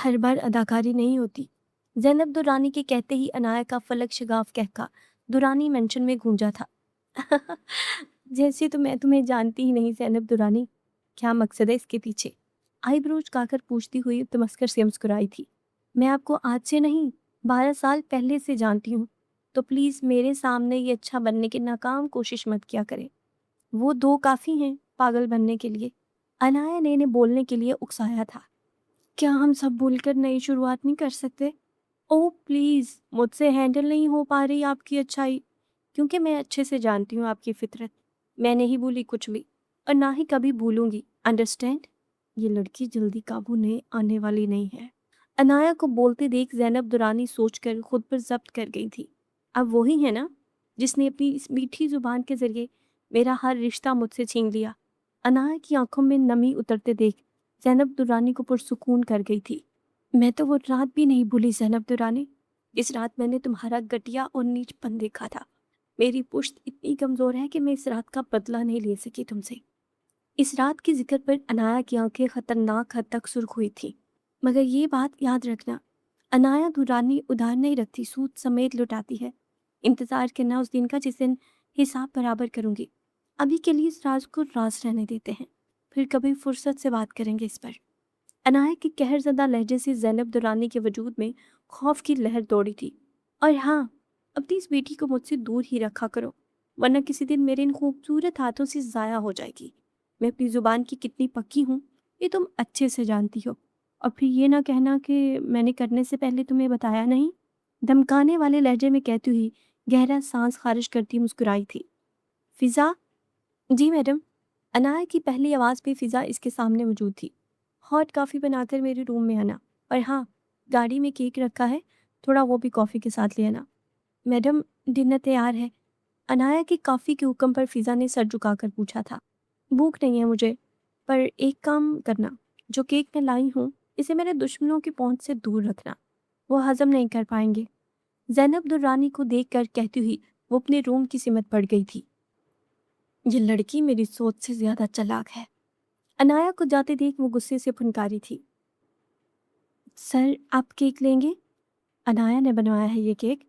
Speaker 1: ہر بار اداکاری نہیں ہوتی۔ زینب دورانی کے کہتے ہی انایا کا فلک شگاف کہکا دورانی مینشن میں گونجا تھا۔ جیسے تو میں تمہیں جانتی ہی نہیں زینب دورانی، کیا مقصد ہے اس کے پیچھے؟ آئی بروز جھکا کر پوچھتی ہوئی تمسکر سے مسکرائی تھی۔ میں آپ کو آج سے نہیں 12 سال پہلے سے جانتی ہوں، تو پلیز میرے سامنے یہ اچھا بننے کی ناکام کوشش مت کیا کریں۔ وہ 2 کافی ہیں پاگل بننے کے لیے۔ انایا نے انہیں بولنے کے لیے اکسایا تھا۔ کیا ہم سب بھول کر نئی شروعات نہیں کر سکتے؟ ओह प्लीज़, मुझसे हैंडल नहीं हो पा रही आपकी अच्छाई, क्योंकि मैं अच्छे से जानती हूँ आपकी फितरत। मैं नहीं भूली कुछ भी, और ना ही कभी भूलूंगी, अंडरस्टैंड? ये लड़की जल्दी काबू में आने वाली नहीं है। अनाया को बोलते देख ज़ैनब दुरानी सोचकर खुद पर ज़ब्त कर गई थी। अब वही है ना, जिसने अपनी इस मीठी ज़ुबान के ज़रिए मेरा हर रिश्ता मुझसे छीन लिया। अनाया की आंखों में नमी उतरते देख ज़ैनब दुरानी को पुरसुकून कर गई थी। मैं तो वो रात भी नहीं भूली ज़ैनब दुरानी। इस रात मैंने तुम्हारा घटिया और नीचपन देखा था। मेरी पुश्त इतनी कमज़ोर है कि मैं इस रात का बदला नहीं ले सकी तुमसे। इस रात के जिक्र पर अनाया की आंखें खतरनाक हद तक सुर्ख हुई थी। मगर ये बात याद रखना, अनाया दुरानी उधार नहीं रखती, सूद समेत लुटाती है। इंतज़ार करना उस दिन का जिस दिन हिसाब बराबर करूंगी। अभी के लिए इस राज को राज रहने देते हैं, फिर कभी फुर्सत से बात करेंगे इस पर। अनाया के कहरज़दा लहजे से ज़ैनब दुरानी के वजूद में खौफ की लहर दौड़ी थी। और हाँ, अपनी इस बेटी को मुझसे दूर ही रखा करो, वरना किसी दिन मेरे इन खूबसूरत हाथों से ज़ाया हो जाएगी। मैं अपनी ज़ुबान की कितनी पक्की हूँ, ये तुम अच्छे से जानती हो। और फिर ये ना कहना कि मैंने करने से पहले तुम्हें बताया नहीं। धमकाने वाले लहजे में कहती हुई गहरा सांस खारिज करती मुस्कुराई थी। फिज़ा। जी मैडम। अनाया की पहली आवाज़ पे फिज़ा इसके सामने मौजूद थी। हॉट कॉफ़ी बनाकर मेरे रूम में आना, और हाँ, गाड़ी में केक रखा है, थोड़ा वो भी कॉफ़ी के साथ ले आना। मैडम, डिनर तैयार है। अनाया की कॉफ़ी के हुक्म पर फिज़ा ने सर झुकाकर पूछा था। भूख नहीं है मुझे, पर एक काम करना, जो केक मैं लाई हूँ इसे मेरे दुश्मनों की पहुंच से दूर रखना, वो हजम नहीं कर पाएंगे। ज़ैनब दुर्रानी को देख कर कहती हुई वो अपने रूम की सिमत पड़ गई थी। ये लड़की मेरी सोच से ज़्यादा चालाक है। अनाया को जाते देख वो गुस्से से फुनकारी थी। सर, आप केक लेंगे? अनाया ने बनवाया है ये केक।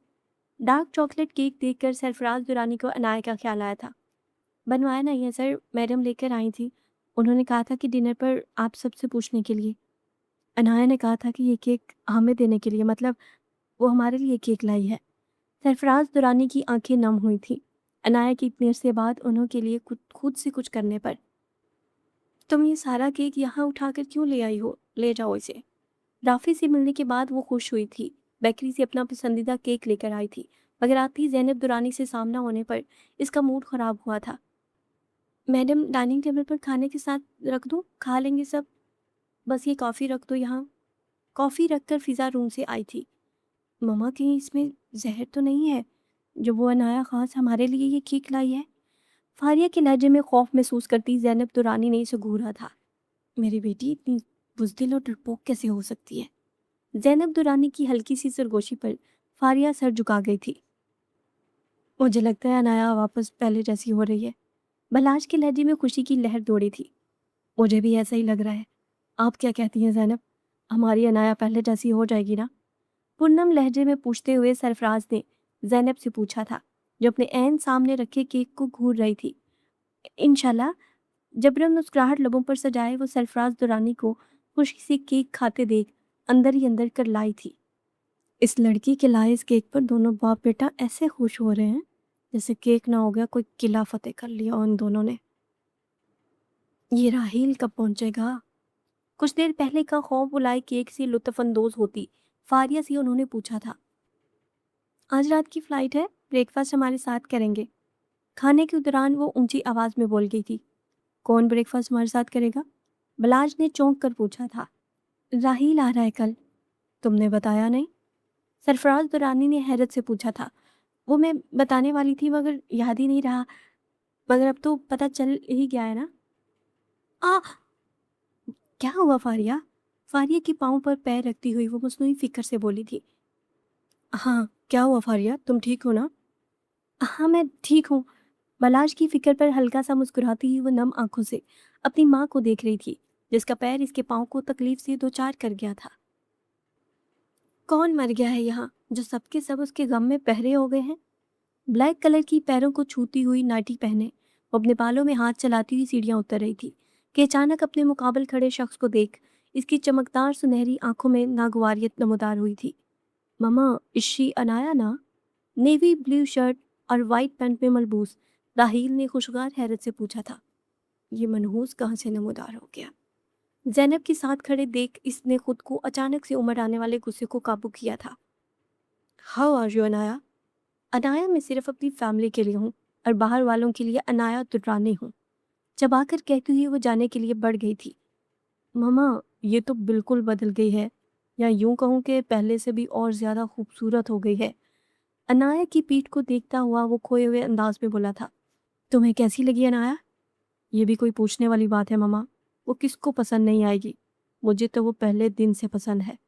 Speaker 1: डार्क चॉकलेट केक देखकर सरफराज दुरानी को अनाया का ख्याल आया था। बनवाया नहीं है सर, मैडम लेकर आई थी। उन्होंने कहा था कि डिनर पर आप सबसे पूछने के लिए। अनाया ने कहा था कि ये केक हमें देने के लिए, मतलब वो हमारे लिए केक लाई है। सरफराज दुरानी की आंखें नम हुई थीं अनाया की इतने अरसे बाद उन्हों के लिए खुद से कुछ करने पर। तुम ये सारा केक यहाँ उठाकर क्यों ले आई हो? ले जाओ इसे। राफी से मिलने के बाद वो खुश हुई थी। बेकरी से अपना पसंदीदा केक लेकर आई थी, मगर आती ही ज़ैनब दुरानी से सामना होने पर इसका मूड खराब हुआ था। मैडम, डाइनिंग टेबल पर खाने के साथ रख दूँ? खा लेंगे सब। बस ये कॉफ़ी रख दो यहाँ। कॉफ़ी रखकर फिज़ा रूम से आई थी। मम्मा, कहीं इसमें जहर तो नहीं है, जो वो अनाया खास हमारे लिए ये केक लाई है? फारिया के लहजे में खौफ महसूस करती ज़ैनब दुरानी ने इसे घूरा था। मेरी बेटी इतनी बुज़दिल और डरपोक कैसे हो सकती है? ज़ैनब दुरानी की हल्की सी सरगोशी पर फारिया सर झुका गई थी। मुझे लगता है अनाया वापस पहले जैसी हो रही है। बलाश के लहजे में खुशी की लहर दौड़ी थी। मुझे भी ऐसा ही लग रहा है। आप क्या कहती हैं ज़ैनब? हमारी अनाया पहले जैसी हो जाएगी ना? पूनम लहजे में पूछते हुए सरफराज ने ज़ैनब से पूछा था, जो अपने ऐन सामने रखे केक को घूर रही थी। इंशाल्लाह। जबरन मुस्कुराहट लबों पर सजाए वो सरफराज दुरानी को खुशी से केक खाते देख अंदर ही अंदर कर लाई थी। इस लड़की के लाए इस केक पर दोनों बाप बेटा ऐसे खुश हो रहे हैं जैसे केक ना हो गया कोई किला फतेह कर लिया उन दोनों ने। ये राहील कब पहुंचेगा? कुछ देर पहले का खौफ बुलाए केक से लुत्फानंदोज होती फारिया से उन्होंने पूछा था। आज रात की फ्लाइट है, ब्रेकफास्ट हमारे साथ करेंगे। खाने के दौरान वो ऊंची आवाज में बोल गई थी। कौन ब्रेकफास्ट हमारे साथ करेगा? बलाज ने चौंक कर पूछा था। राहील आ रहा है कल। तुमने बताया नहीं? सरफराज दुरानी ने हैरत से पूछा था। वो मैं बताने वाली थी, मगर याद ही नहीं रहा। मगर अब तो पता चल ही गया है ना। आ क्या हुआ फारिया? फारिया के पाँव पर पैर रखती हुई वो मसनूई फिक्र से बोली थी। हाँ, क्या हुआ फारिया, तुम ठीक हो ना? हाँ, मैं ठीक हूँ। बलाश की फिक्र पर हल्का सा मुस्कुराती हुई वो नम आंखों से अपनी माँ को देख रही थी, जिसका पैर इसके पाँव को तकलीफ से दो चार कर गया था। कौन मर गया है यहाँ, जो सबके सब उसके गम में पहरे हो गए हैं? ब्लैक कलर की पैरों को छूती हुई नाटी पहने वो अपने बालों में हाथ चलाती हुई सीढ़ियां उतर रही थी कि अचानक अपने मुकाबल खड़े शख्स को देख इसकी चमकदार सुनहरी आंखों में नागवारियत नमोदार हुई थी। ममा, इश्शी अनाया ना? नेवी ब्लू शर्ट और वाइट पैंट में मलबूस राहील ने खुशगवार हैरत से पूछा था। ये मनहूस कहाँ से नमोदार हो गया? ज़ैनब के साथ खड़े देख इसने खुद को अचानक से उमड़ आने वाले गुस्से को काबू किया था। How are you Anaya? Anaya मैं सिर्फ अपनी फैमिली के लिए हूँ और बाहर वालों के लिए अनाया दुर्रानी हूँ। जब आकर कहती हुई वो जाने के लिए बढ़ गई थी। मम्मा, ये तो बिल्कुल बदल गई है, या यूं कहूँ कि पहले से भी और ज़्यादा खूबसूरत हो गई है। अनाया की पीठ को देखता हुआ वो खोए हुए अंदाज में बोला था। तुम्हें कैसी लगी अनाया? ये भी कोई पूछने वाली बात है मम्मा। वो किसको पसंद नहीं आएगी? मुझे तो वो पहले दिन से पसंद है।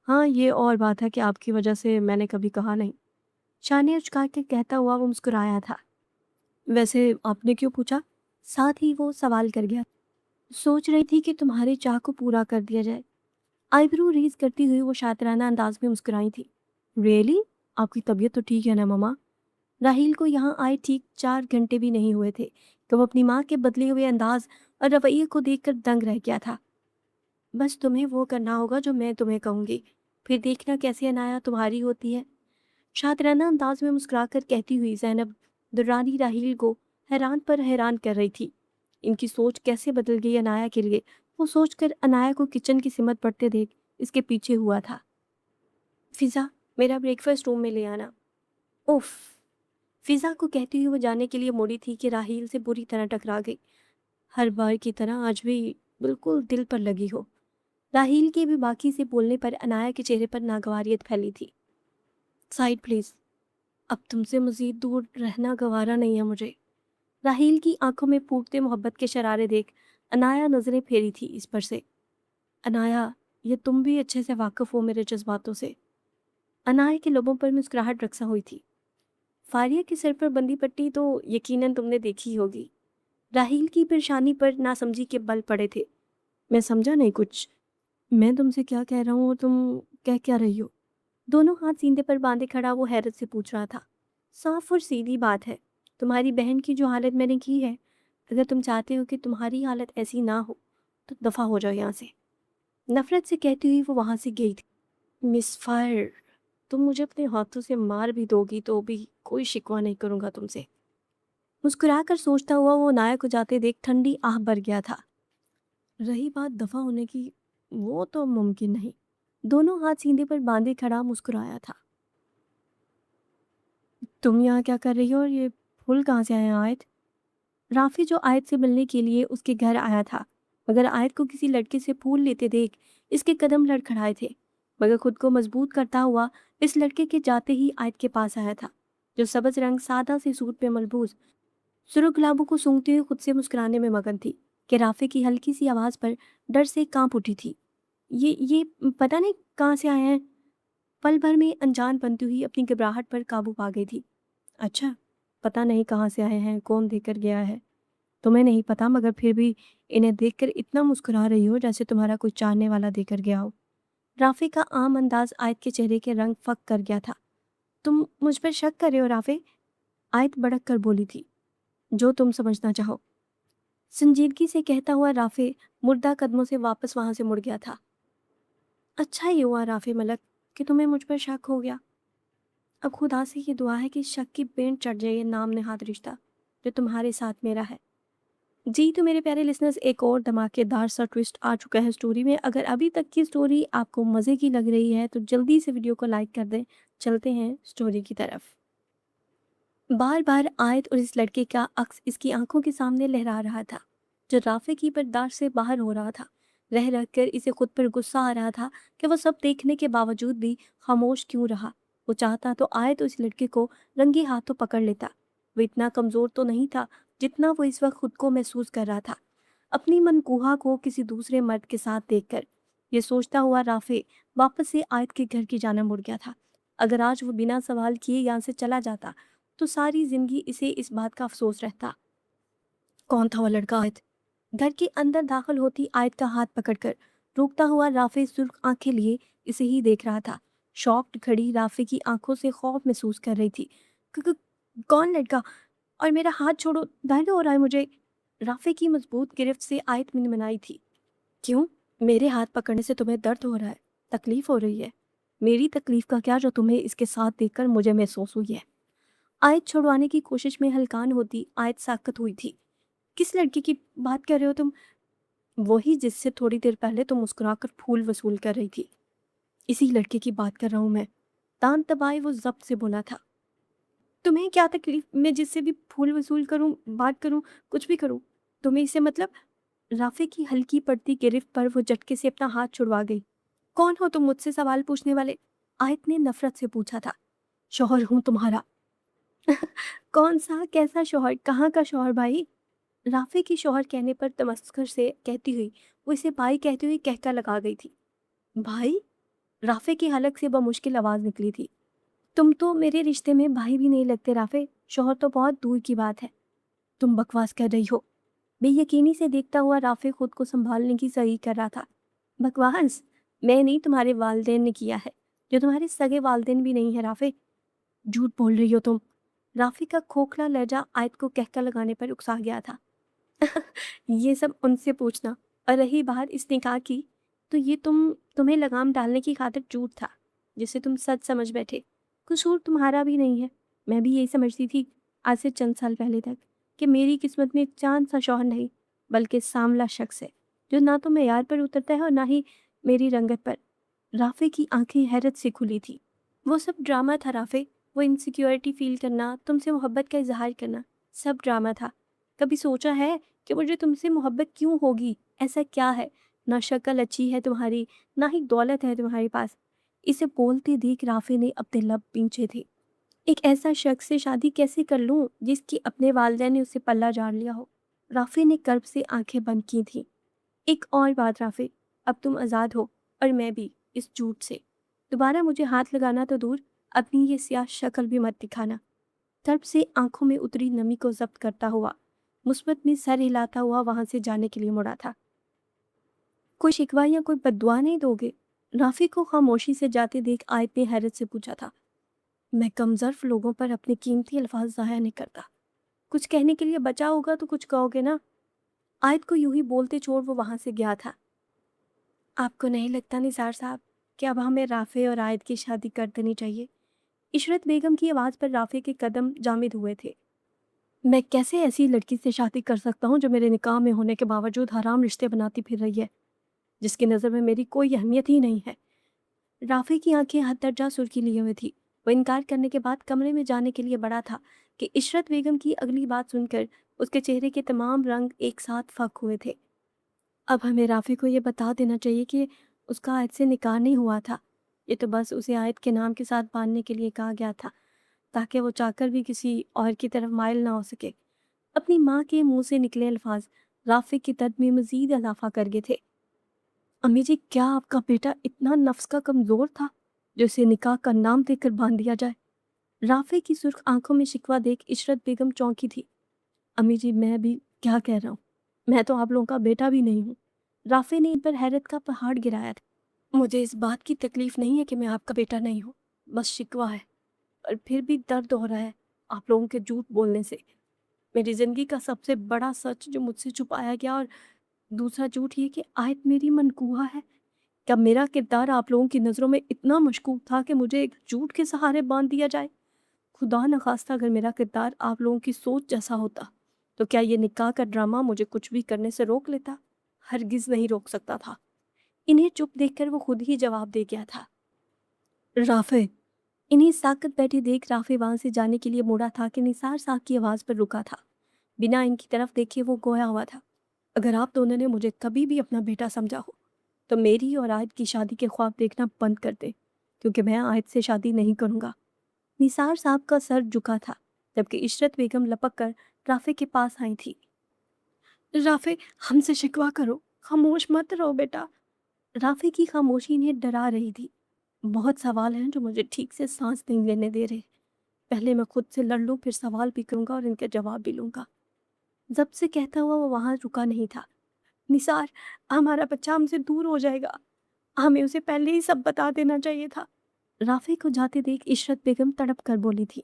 Speaker 1: हाँ, ये और बात है कि आपकी वजह से मैंने कभी कहा नहीं। शाने उचका के कहता हुआ वो मुस्कुराया था। वैसे आपने क्यों पूछा? साथ ही वो सवाल कर गया। सोच रही थी कि तुम्हारे चाह को पूरा कर दिया जाए। आईब्रो रेज करती हुई वो शातिराना अंदाज में मुस्कुराई थी। रियली? आपकी तबीयत तो ठीक है ना मम्मा? राहील को यहाँ आए ठीक 4 घंटे भी नहीं हुए थे तो वो अपनी माँ के बदले हुए अंदाज और रवैये को देखकर दंग रह गया था। बस तुम्हें वो करना होगा जो मैं तुम्हें कहूँगी, फिर देखना कैसे अनाया तुम्हारी होती है। शातिराना अंदाज में मुस्कुराकर कहती हुई ज़ैनब दुर्रानी राहील को हैरान पर हैरान कर रही थी। इनकी सोच कैसे बदल गई अनाया के लिए, वो सोचकर अनाया को किचन की सिमत पड़ते देख इसके पीछे हुआ था। फिज़ा, मेरा ब्रेकफास्ट रूम में ले आना। उफ! फिज़ा को कहती हुई वो जाने के लिए मुड़ी थी कि राहील से बुरी तरह टकरा गई। हर बार की तरह आज भी बिल्कुल दिल पर लगी हो। राहील के भी बाकी से बोलने पर अनाया के चेहरे पर नागवारियत फैली थी। साइड प्लीज, अब तुमसे मजीद दूर रहना गवारा नहीं है मुझे। राहील की आंखों में फूटते मोहब्बत के शरारे देख अनाया नजरें फेरी थी इस पर से। अनाया, ये तुम भी अच्छे से वाकिफ हो मेरे जज्बातों से। अनाया के लबों पर मुस्कुराहट रक्सा हुई थी। फारिया के सर पर बंदी पट्टी तो यकीनन तुमने देखी होगी। राहील की परेशानी पर नासमझी के बल पड़े थे। मैं समझा नहीं कुछ। मैं तुमसे क्या कह रहा हूँ और तुम कह क्या रही हो? दोनों हाथ सीने पर बांधे खड़ा वो हैरत से पूछ रहा था। साफ और सीधी बात है। तुम्हारी बहन की जो हालत मैंने की है, अगर तुम चाहते हो कि तुम्हारी हालत ऐसी ना हो तो दफा हो जाओ यहाँ से। नफरत से कहती हुई वो वहां से गई थी। मिस फायर, तुम मुझे अपने हाथों से मार भी दोगी तो भी कोई शिकवा नहीं करूंगा तुमसे। मुस्कुराकर सोचता हुआ वो नाया को जाते देख ठंडी आह भर गया था। रही बात दफा होने की, वो तो मुमकिन नहीं। दोनों हाथ सीने पर बांधे खड़ा मुस्कुराया था। तुम यहाँ क्या कर रही हो और ये फूल कहाँ से आए हैं आयत? राफी जो आयत से मिलने के लिए उसके घर आया था, मगर आयत को किसी लड़के से फूल लेते देख इसके कदम लड़खड़ाए थे। मगर खुद को मजबूत करता हुआ इस लड़के के जाते ही आयत के पास आया था, जो सबज रंग सादा से सूट पे मलबूस सुर्ख गुलाबों को सूंघते हुए खुद से मुस्कुराने में मगन थी कि राफी की हल्की सी आवाज पर डर से कांप उठी थी। ये पता नहीं कहाँ से आए हैं। पल भर में अनजान बनती हुई अपनी घबराहट पर काबू पा गई थी। अच्छा, पता नहीं कहाँ से आए हैं, कौन देकर गया है। तुम्हें नहीं पता, मगर फिर भी इन्हें देखकर इतना मुस्कुरा रही हो जैसे तुम्हारा कोई चाहने वाला देकर गया हो। राफे का आम अंदाज आयत के चेहरे के रंग फक कर गया था। तुम मुझ पर शक कर रहे हो राफे? आयत भड़क कर बोली थी। जो तुम समझना चाहो, संजीदगी से कहता हुआ राफे मुर्दा कदमों से वापस वहां से मुड़ गया था। अच्छा ही हुआ राफे मलक कि तुम्हें मुझ पर शक हो गया। अब खुदा से ये दुआ है कि शक की पेंट चढ़ जाए ये नाम नेहाद रिश्ता जो तुम्हारे साथ मेरा है। जी तो मेरे प्यारे लिसनर्स, एक और धमाकेदार सा ट्विस्ट आ चुका है स्टोरी में। अगर अभी तक की स्टोरी आपको मज़े की लग रही है तो जल्दी से वीडियो को लाइक कर दें। चलते हैं स्टोरी की तरफ। बार बार आयत और इस लड़के का अक्स इसकी आंखों के सामने लहरा रहा था, जो राफे की बर्दाश्त से बाहर हो रहा था। रह रह कर इसे खुद पर गुस्सा आ रहा था कि वह सब देखने के बावजूद भी खामोश क्यों रहा। वो चाहता तो आयत उस लड़के को रंगे हाथों पकड़ लेता। वो इतना कमज़ोर तो नहीं था जितना वो इस वक्त खुद को महसूस कर रहा था, अपनी मनकूहा को किसी दूसरे मर्द के साथ देखकर। ये सोचता हुआ राफे वापस से आयत के घर की जाना मुड़ गया था। अगर आज वो बिना सवाल किए यहाँ से चला जाता तो सारी जिंदगी इसे इस बात का अफसोस रहता। कौन था वो लड़का? आयत घर के अंदर दाखिल होती आयत का हाथ पकड़कर रोकता हुआ राफे सुर्ख आंखें लिए इसे ही देख रहा था। शॉक्ड खड़ी राफे की आंखों से खौफ महसूस कर रही थी। "क- क- कौन लड़का? और मेरा हाथ छोड़ो, दर्द हो रहा है मुझे।" राफे की मजबूत गिरफ्त से आयत मिनमिनाई थी। क्यों? मेरे हाथ पकड़ने से तुम्हें दर्द हो रहा है? तकलीफ हो रही है? मेरी तकलीफ का क्या जो तुम्हें इसके साथ देखकर मुझे महसूस हुई है? आयत छुड़वाने की कोशिश में हलकान होती आयत साकत हुई थी। किस लड़के की बात कर रहे हो तुम? वही जिससे थोड़ी देर पहले तुम मुस्कुराकर फूल वसूल कर रही थी, इसी लड़के की बात कर रहा हूं मैं। दांत दबाए वो ज़ब्त से बोला था, तुम्हें क्या तकलीफ, मैं जिससे भी फूल वसूल करूं, बात करूं, कुछ भी करूं, तुम्हें इससे मतलब? राफे की हल्की पड़ती गिरफ्त पर वो झटके से अपना हाथ छुड़वा गई। कौन हो तुम मुझसे सवाल पूछने वाले? आयत ने नफरत से पूछा था। शौहर हूं तुम्हारा। कौन सा, कैसा शौहर, कहाँ का शौहर भाई? राफे की शौहर कहने पर तमस्कर से कहती हुई वो इसे भाई कहती हुई कहका लगा गई थी। भाई? राफे की हलक से बमुश्किल आवाज निकली थी। तुम तो मेरे रिश्ते में भाई भी नहीं लगते राफे, शौहर तो बहुत दूर की बात है। तुम बकवास कर रही हो। बेयकीनी से देखता हुआ राफे खुद को संभालने की सही कर रहा था। बकवास? मैं नहीं, तुम्हारे वालिदैन ने किया है, जो तुम्हारे सगे वालिदैन भी नहीं है राफे। झूठ बोल रही हो तुम। राफे का खोखला लहजा आयत को कहका लगाने पर उकसा गया था। ये सब उनसे पूछना। और रही बात इस निकाह की, तो ये तुम्हें लगाम डालने की खातिर झूठ था, जिसे तुम सच समझ बैठे। कसूर तुम्हारा भी नहीं है। मैं भी यही समझती थी आज से चंद साल पहले तक, कि मेरी किस्मत में चांद सा शौहर नहीं, बल्कि सांवला शख्स है, जो ना तो मेयार पर उतरता है और ना ही मेरी रंगत पर। राफे की आंखें हैरत से खुली थी। वो सब ड्रामा था राफे। वो इनसिक्योरिटी फील करना, तुमसे मोहब्बत का इजहार करना, सब ड्रामा था। कभी सोचा है कि मुझे तुमसे मोहब्बत क्यों होगी? ऐसा क्या है? ना शक्ल अच्छी है तुम्हारी, ना ही दौलत है तुम्हारे पास। इसे बोलते देख राफे ने अपने लब पींचे थे। एक ऐसा शख्स से शादी कैसे कर लूं जिसकी अपने वालिदैन ने उसे पल्ला झाड़ लिया हो? राफे ने कर्ब से आंखें बंद की थीं। एक और बात राफे, अब तुम आज़ाद हो, और मैं भी, इस झूठ से। दोबारा मुझे हाथ लगाना तो दूर, अपनी ये स्याह शक्ल भी मत दिखाना। तर्ब से आंखों में उतरी नमी को जब्त करता हुआ मुस्बत में सर हिलाता हुआ वहां से जाने के लिए मुड़ा था। कोई शिकवा या कोई बद्दुआ नहीं दोगे? राफी को खामोशी से जाते देख आयत ने हैरत से पूछा था। मैं कमजोर लोगों पर अपने कीमती अल्फाज ज़ाया नहीं करता। कुछ कहने के लिए बचा होगा तो कुछ कहोगे ना? आयत को यूं ही बोलते छोड़ वो वहां से गया था। आपको नहीं लगता निसार साहब कि अब हमें राफे और आयत की शादी कर देनी चाहिए? इशरत बेगम की आवाज़ पर राफे के कदम जामिद हुए थे। मैं कैसे ऐसी लड़की से शादी कर सकता हूँ जो मेरे निकाह में होने के बावजूद हराम रिश्ते बनाती फिर रही है, जिसकी नज़र में मेरी कोई अहमियत ही नहीं है। राफे की आंखें हद दर्जा सुर्खी लिए हुए थी। वो इनकार करने के बाद कमरे में जाने के लिए बढ़ा था कि इशरत बेगम की अगली बात सुनकर उसके चेहरे के तमाम रंग एक साथ फक हुए थे। अब हमें राफे को ये बता देना चाहिए कि उसका आयत से निकाह नहीं हुआ था। ये तो बस उसे आयत के नाम के साथ बांधने के लिए कहा गया था, ताकि वो चाहकर भी किसी और की तरफ माइल ना हो सके। अपनी माँ के मुंह से निकले अल्फाज राफे के दर्द में मजीद इजाफा कर गए थे। अम्मी जी, क्या आपका बेटा इतना नफ्स का कमजोर था जो इसे निकाह का नाम देकर बांध दिया जाए? राफे की सुर्ख आंखों में शिकवा देख इशरत बेगम चौंकी थी। अम्मी जी, मैं भी क्या कह रहा हूँ, मैं तो आप लोगों का बेटा भी नहीं हूँ। राफे ने इन पर हैरत का पहाड़ गिराया था। मुझे इस बात की तकलीफ नहीं है कि मैं आपका बेटा नहीं हूँ, बस शिकवा है। और फिर भी दर्द हो रहा है आप लोगों के झूठ बोलने से। मेरी ज़िंदगी का सबसे बड़ा सच जो मुझसे छुपाया गया, और दूसरा झूठ ये कि आयत मेरी मनकूहा है। क्या मेरा किरदार आप लोगों की नज़रों में इतना मशकूक था कि मुझे एक झूठ के सहारे बांध दिया जाए? खुदा न खास्ता अगर मेरा किरदार आप लोगों की सोच जैसा होता, तो क्या ये निकाह का ड्रामा मुझे कुछ भी करने से रोक लेता? हरगिज़ नहीं रोक सकता था। इन्हें चुप देखकर वो खुद ही जवाब दे गया था। राफे। इन्हें साकत बैठे देख राफे वहां से जाने के लिए मुड़ा था कि निसार साहब की आवाज़ पर रुका था। बिना इनकी तरफ देखे वो गोया हुआ था। अगर आप दोनों ने मुझे कभी भी अपना बेटा समझा हो, तो मेरी और आयत की शादी के ख्वाब देखना बंद कर दे, क्योंकि मैं आयत से शादी नहीं करूँगा। निसार साहब का सर झुका था, जबकि इशरत बेगम लपक कर राफे के पास आई थी। राफे, हमसे शिकवा करो, खामोश मत रहो बेटा। राफे की खामोशी इन्हें डरा रही थी। बहुत सवाल हैं जो मुझे ठीक से सांस नहीं लेने दे रहे। पहले मैं खुद से लड़ लूँ, फिर सवाल भी करूँगा और इनके जवाब भी लूँगा। जब से कहता हुआ वो वहाँ रुका नहीं था। निसार, हमारा बच्चा हमसे दूर हो जाएगा, हमें उसे पहले ही सब बता देना चाहिए था। राफे को जाते देख इशरत बेगम तड़प कर बोली थी।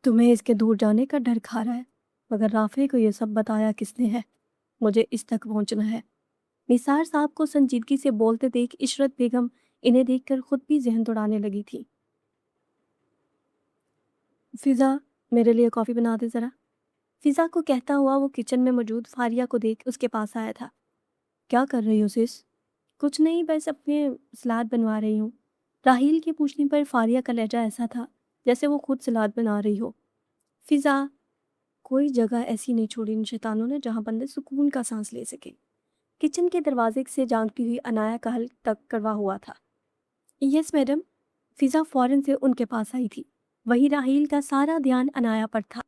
Speaker 1: तुम्हें इसके दूर जाने का डर खा रहा है, मगर राफे को ये सब बताया किसने है? मुझे इस तक पहुंचना है। निसार साहब को संजीदगी से बोलते देख इशरत बेगम इन्हें देखकर खुद भी जहन दौड़ाने लगी थी। फिजा, मेरे लिए कॉफ़ी बना दे ज़रा। फिजा को कहता हुआ वो किचन में मौजूद फारिया को देख उसके पास आया था। क्या कर रही हो सिस? कुछ नहीं, बस अपने सलाद बनवा रही हूँ। راحیل کے پوچھنے پر فاریہ کا لہجہ ایسا تھا جیسے وہ خود سلاد بنا رہی ہو۔ فضا، کوئی جگہ ایسی نہیں چھوڑی ان شیطانوں نے جہاں بندے سکون کا سانس لے سکے۔ کچن کے دروازے سے جانگتی ہوئی انایا کا حل تک کروا ہوا تھا۔ Yes madam. فضا فوراً سے ان کے پاس آئی تھی۔ وہی راحیل کا سارا دھیان انایا پر تھا،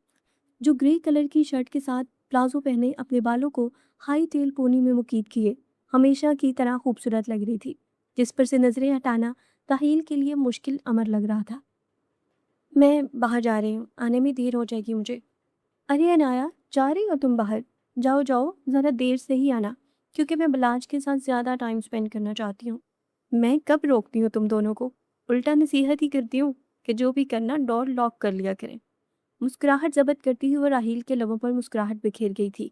Speaker 1: جو گرے کلر کی شرٹ کے ساتھ پلازو پہنے اپنے بالوں کو ہائی ٹیل پونی میں مکید کیے ہمیشہ کی طرح خوبصورت لگ رہی تھی، جس پر سے نظریں ہٹانا راحیل کے لیے مشکل امر لگ رہا تھا۔ میں باہر جا رہی ہوں، آنے میں دیر ہو جائے گی مجھے۔ ارے انایا، جا رہی ہو تم باہر؟ جاؤ جاؤ، ذرا دیر سے ہی آنا، کیونکہ میں بلاج کے ساتھ زیادہ ٹائم سپینڈ کرنا چاہتی ہوں۔ میں کب روکتی ہوں تم دونوں کو؟ الٹا نصیحت ہی کرتی ہوں کہ جو بھی کرنا ڈور لاک کر لیا کریں۔ مسکراہٹ ضبط کرتی ہوئی وہ راحیل کے لبوں پر مسکراہٹ بکھیر گئی تھی۔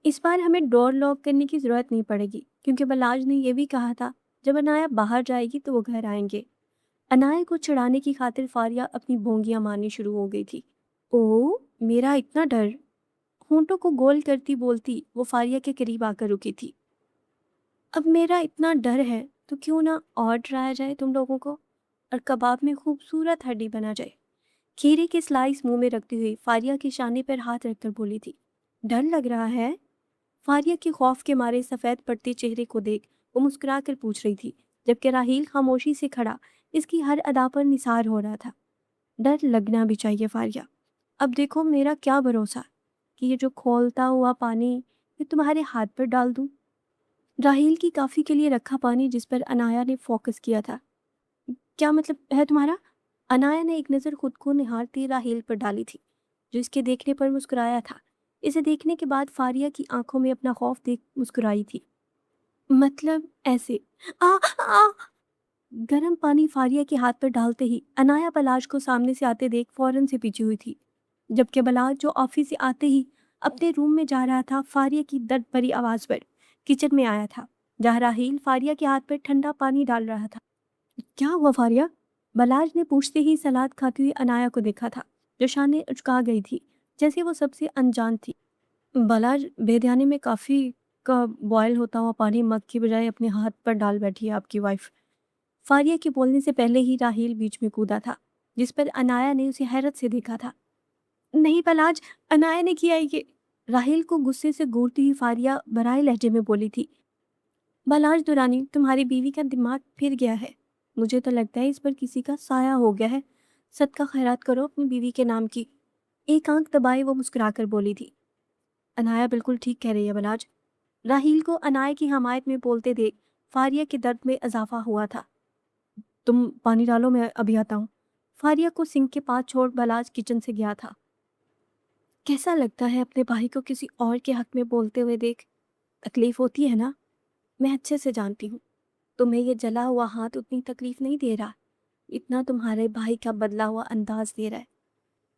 Speaker 1: اس بار ہمیں ڈور لاک کرنے کی ضرورت نہیں پڑے گی، کیونکہ بلاج نے یہ بھی کہا تھا جب انایا باہر جائے گی تو وہ گھر آئیں گے۔ انایا کو چھڑانے کی خاطر فاریہ اپنی بونگیاں مارنی شروع ہو گئی تھی۔ اوہ، میرا اتنا ڈر! ہونٹوں کو گول کرتی بولتی وہ فاریہ کے قریب آ کر رکی تھی۔ اب میرا اتنا ڈر ہے تو کیوں نہ اور ڈرایا جائے تم لوگوں کو، اور کباب میں خوبصورت ہڈی بنا جائے۔ کھیرے کے سلائس منہ میں رکھتی ہوئی فاریہ کے شانے پر ہاتھ رکھ کر بولی تھی۔ ڈر لگ رہا ہے؟ فاریہ کے خوف کے مارے سفید پڑتے چہرے کو دیکھ وہ مسکرا کر پوچھ رہی تھی، جبکہ راحیل خاموشی سے کھڑا اس کی ہر ادا پر نثار ہو رہا تھا۔ ڈر لگنا بھی چاہیے فاریہ۔ اب دیکھو میرا کیا بھروسہ کہ یہ جو کھولتا ہوا پانی میں تمہارے ہاتھ پر ڈال دوں۔ راحیل کی کافی کے لیے رکھا پانی جس پر انایا نے فوکس کیا تھا۔ کیا مطلب ہے تمہارا؟ انایا نے ایک نظر خود کو نہارتی راحیل پر ڈالی تھی، جو اس کے دیکھنے پر مسکرایا تھا۔ اسے دیکھنے کے بعد فاریہ کی آنکھوں میں اپنا خوف دیکھ مسکرائی تھی۔ مطلب ایسے آ آ گرم پانی فاریہ کے ہاتھ پر ڈالتے ہی انایا بلاج کو سامنے سے آتے دیکھ فوراً سے پیچھے ہوئی تھی، جبکہ بلاج جو آفس سے آتے ہی اپنے روم میں جا رہا تھا فاریہ کی درد بھری آواز پر کچن میں آیا تھا، جہاں راحیل فاریہ کے ہاتھ پر ٹھنڈا پانی ڈال رہا تھا۔ کیا ہوا فاریہ؟ بلاج نے پوچھتے ہی سلاد کھاتی ہوئی انایا کو دیکھا تھا، جو شانے اچکا گئی تھی جیسے وہ سب سے انجان تھی۔ بلاج، بے دھیانی میں کافی کا بوائل ہوتا ہوا پانی مگ کی بجائے اپنے ہاتھ پر ڈال بیٹھی ہے آپ کی وائف۔ فاریہ کے بولنے سے پہلے ہی راحیل بیچ میں کودا تھا، جس پر انایا نے اسے حیرت سے دیکھا تھا۔ نہیں بلاج، انایا نے کیا یہ؟ راحیل کو غصے سے گورتی ہوئی فاریہ برائے لہجے میں بولی تھی۔ بلاج دورانی، تمہاری بیوی کا دماغ پھر گیا ہے، مجھے تو لگتا ہے اس پر کسی کا سایہ ہو گیا ہے، صدقہ خیرات کرو اپنی بیوی کے نام کی۔ ایک آنکھ دبائے وہ مسکرا کر بولی تھی۔ انایا بالکل ٹھیک کہہ رہی ہے بلاج۔ راحیل کو انایا کی حمایت میں بولتے دیکھ فاریہ کے درد میں اضافہ ہوا تھا۔ تم پانی ڈالو، میں ابھی آتا ہوں۔ فاریہ کو سنک کے پاس چھوڑ بلاج کچن سے گیا تھا۔ کیسا لگتا ہے اپنے بھائی کو کسی اور کے حق میں بولتے ہوئے دیکھ؟ تکلیف ہوتی ہے نا؟ میں اچھے سے جانتی ہوں تمہیں یہ جلا ہوا ہاتھ اتنی تکلیف نہیں دے رہا، اتنا تمہارے بھائی کا بدلا ہوا انداز دے رہا ہے۔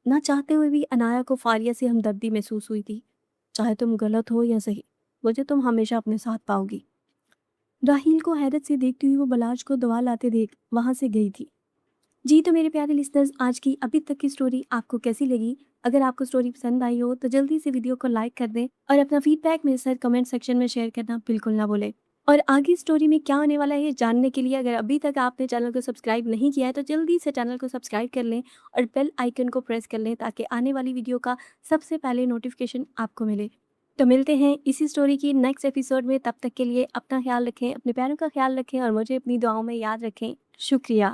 Speaker 1: نہ چاہتے ہوئے بھی انایا کو فاریہ سے ہمدردی محسوس ہوئی تھی۔ چاہے تم غلط ہو یا صحیح، مجھے تم ہمیشہ اپنے ساتھ پاؤ گی۔ راحیل کو حیرت سے دیکھتی ہوئی وہ بلاج کو دوا لاتے دیکھ وہاں سے گئی تھی۔ جی تو میرے پیارے لسنرز، آج کی ابھی تک کی سٹوری آپ کو کیسی لگی؟ اگر آپ کو سٹوری پسند آئی ہو تو جلدی سے ویڈیو کو لائک کر دیں اور اپنا فیڈ بیک میرے ساتھ کمنٹ سیکشن میں شیئر کرنا بالکل نہ بھولیں۔ اور آگے سٹوری میں کیا ہونے والا ہے یہ جاننے کے لیے اگر ابھی تک آپ نے چینل کو سبسکرائب نہیں کیا ہے تو جلدی سے چینل کو سبسکرائب کر لیں اور بیل آئیکن کو پریس کر لیں تاکہ آنے والی ویڈیو کا سب سے پہلے نوٹیفیکیشن آپ کو ملے۔ تو ملتے ہیں اسی سٹوری کی نیکسٹ ایپیسوڈ میں، تب تک کے لیے اپنا خیال رکھیں، اپنے پیاروں کا خیال رکھیں اور مجھے اپنی دعاؤں میں یاد رکھیں۔ شکریہ۔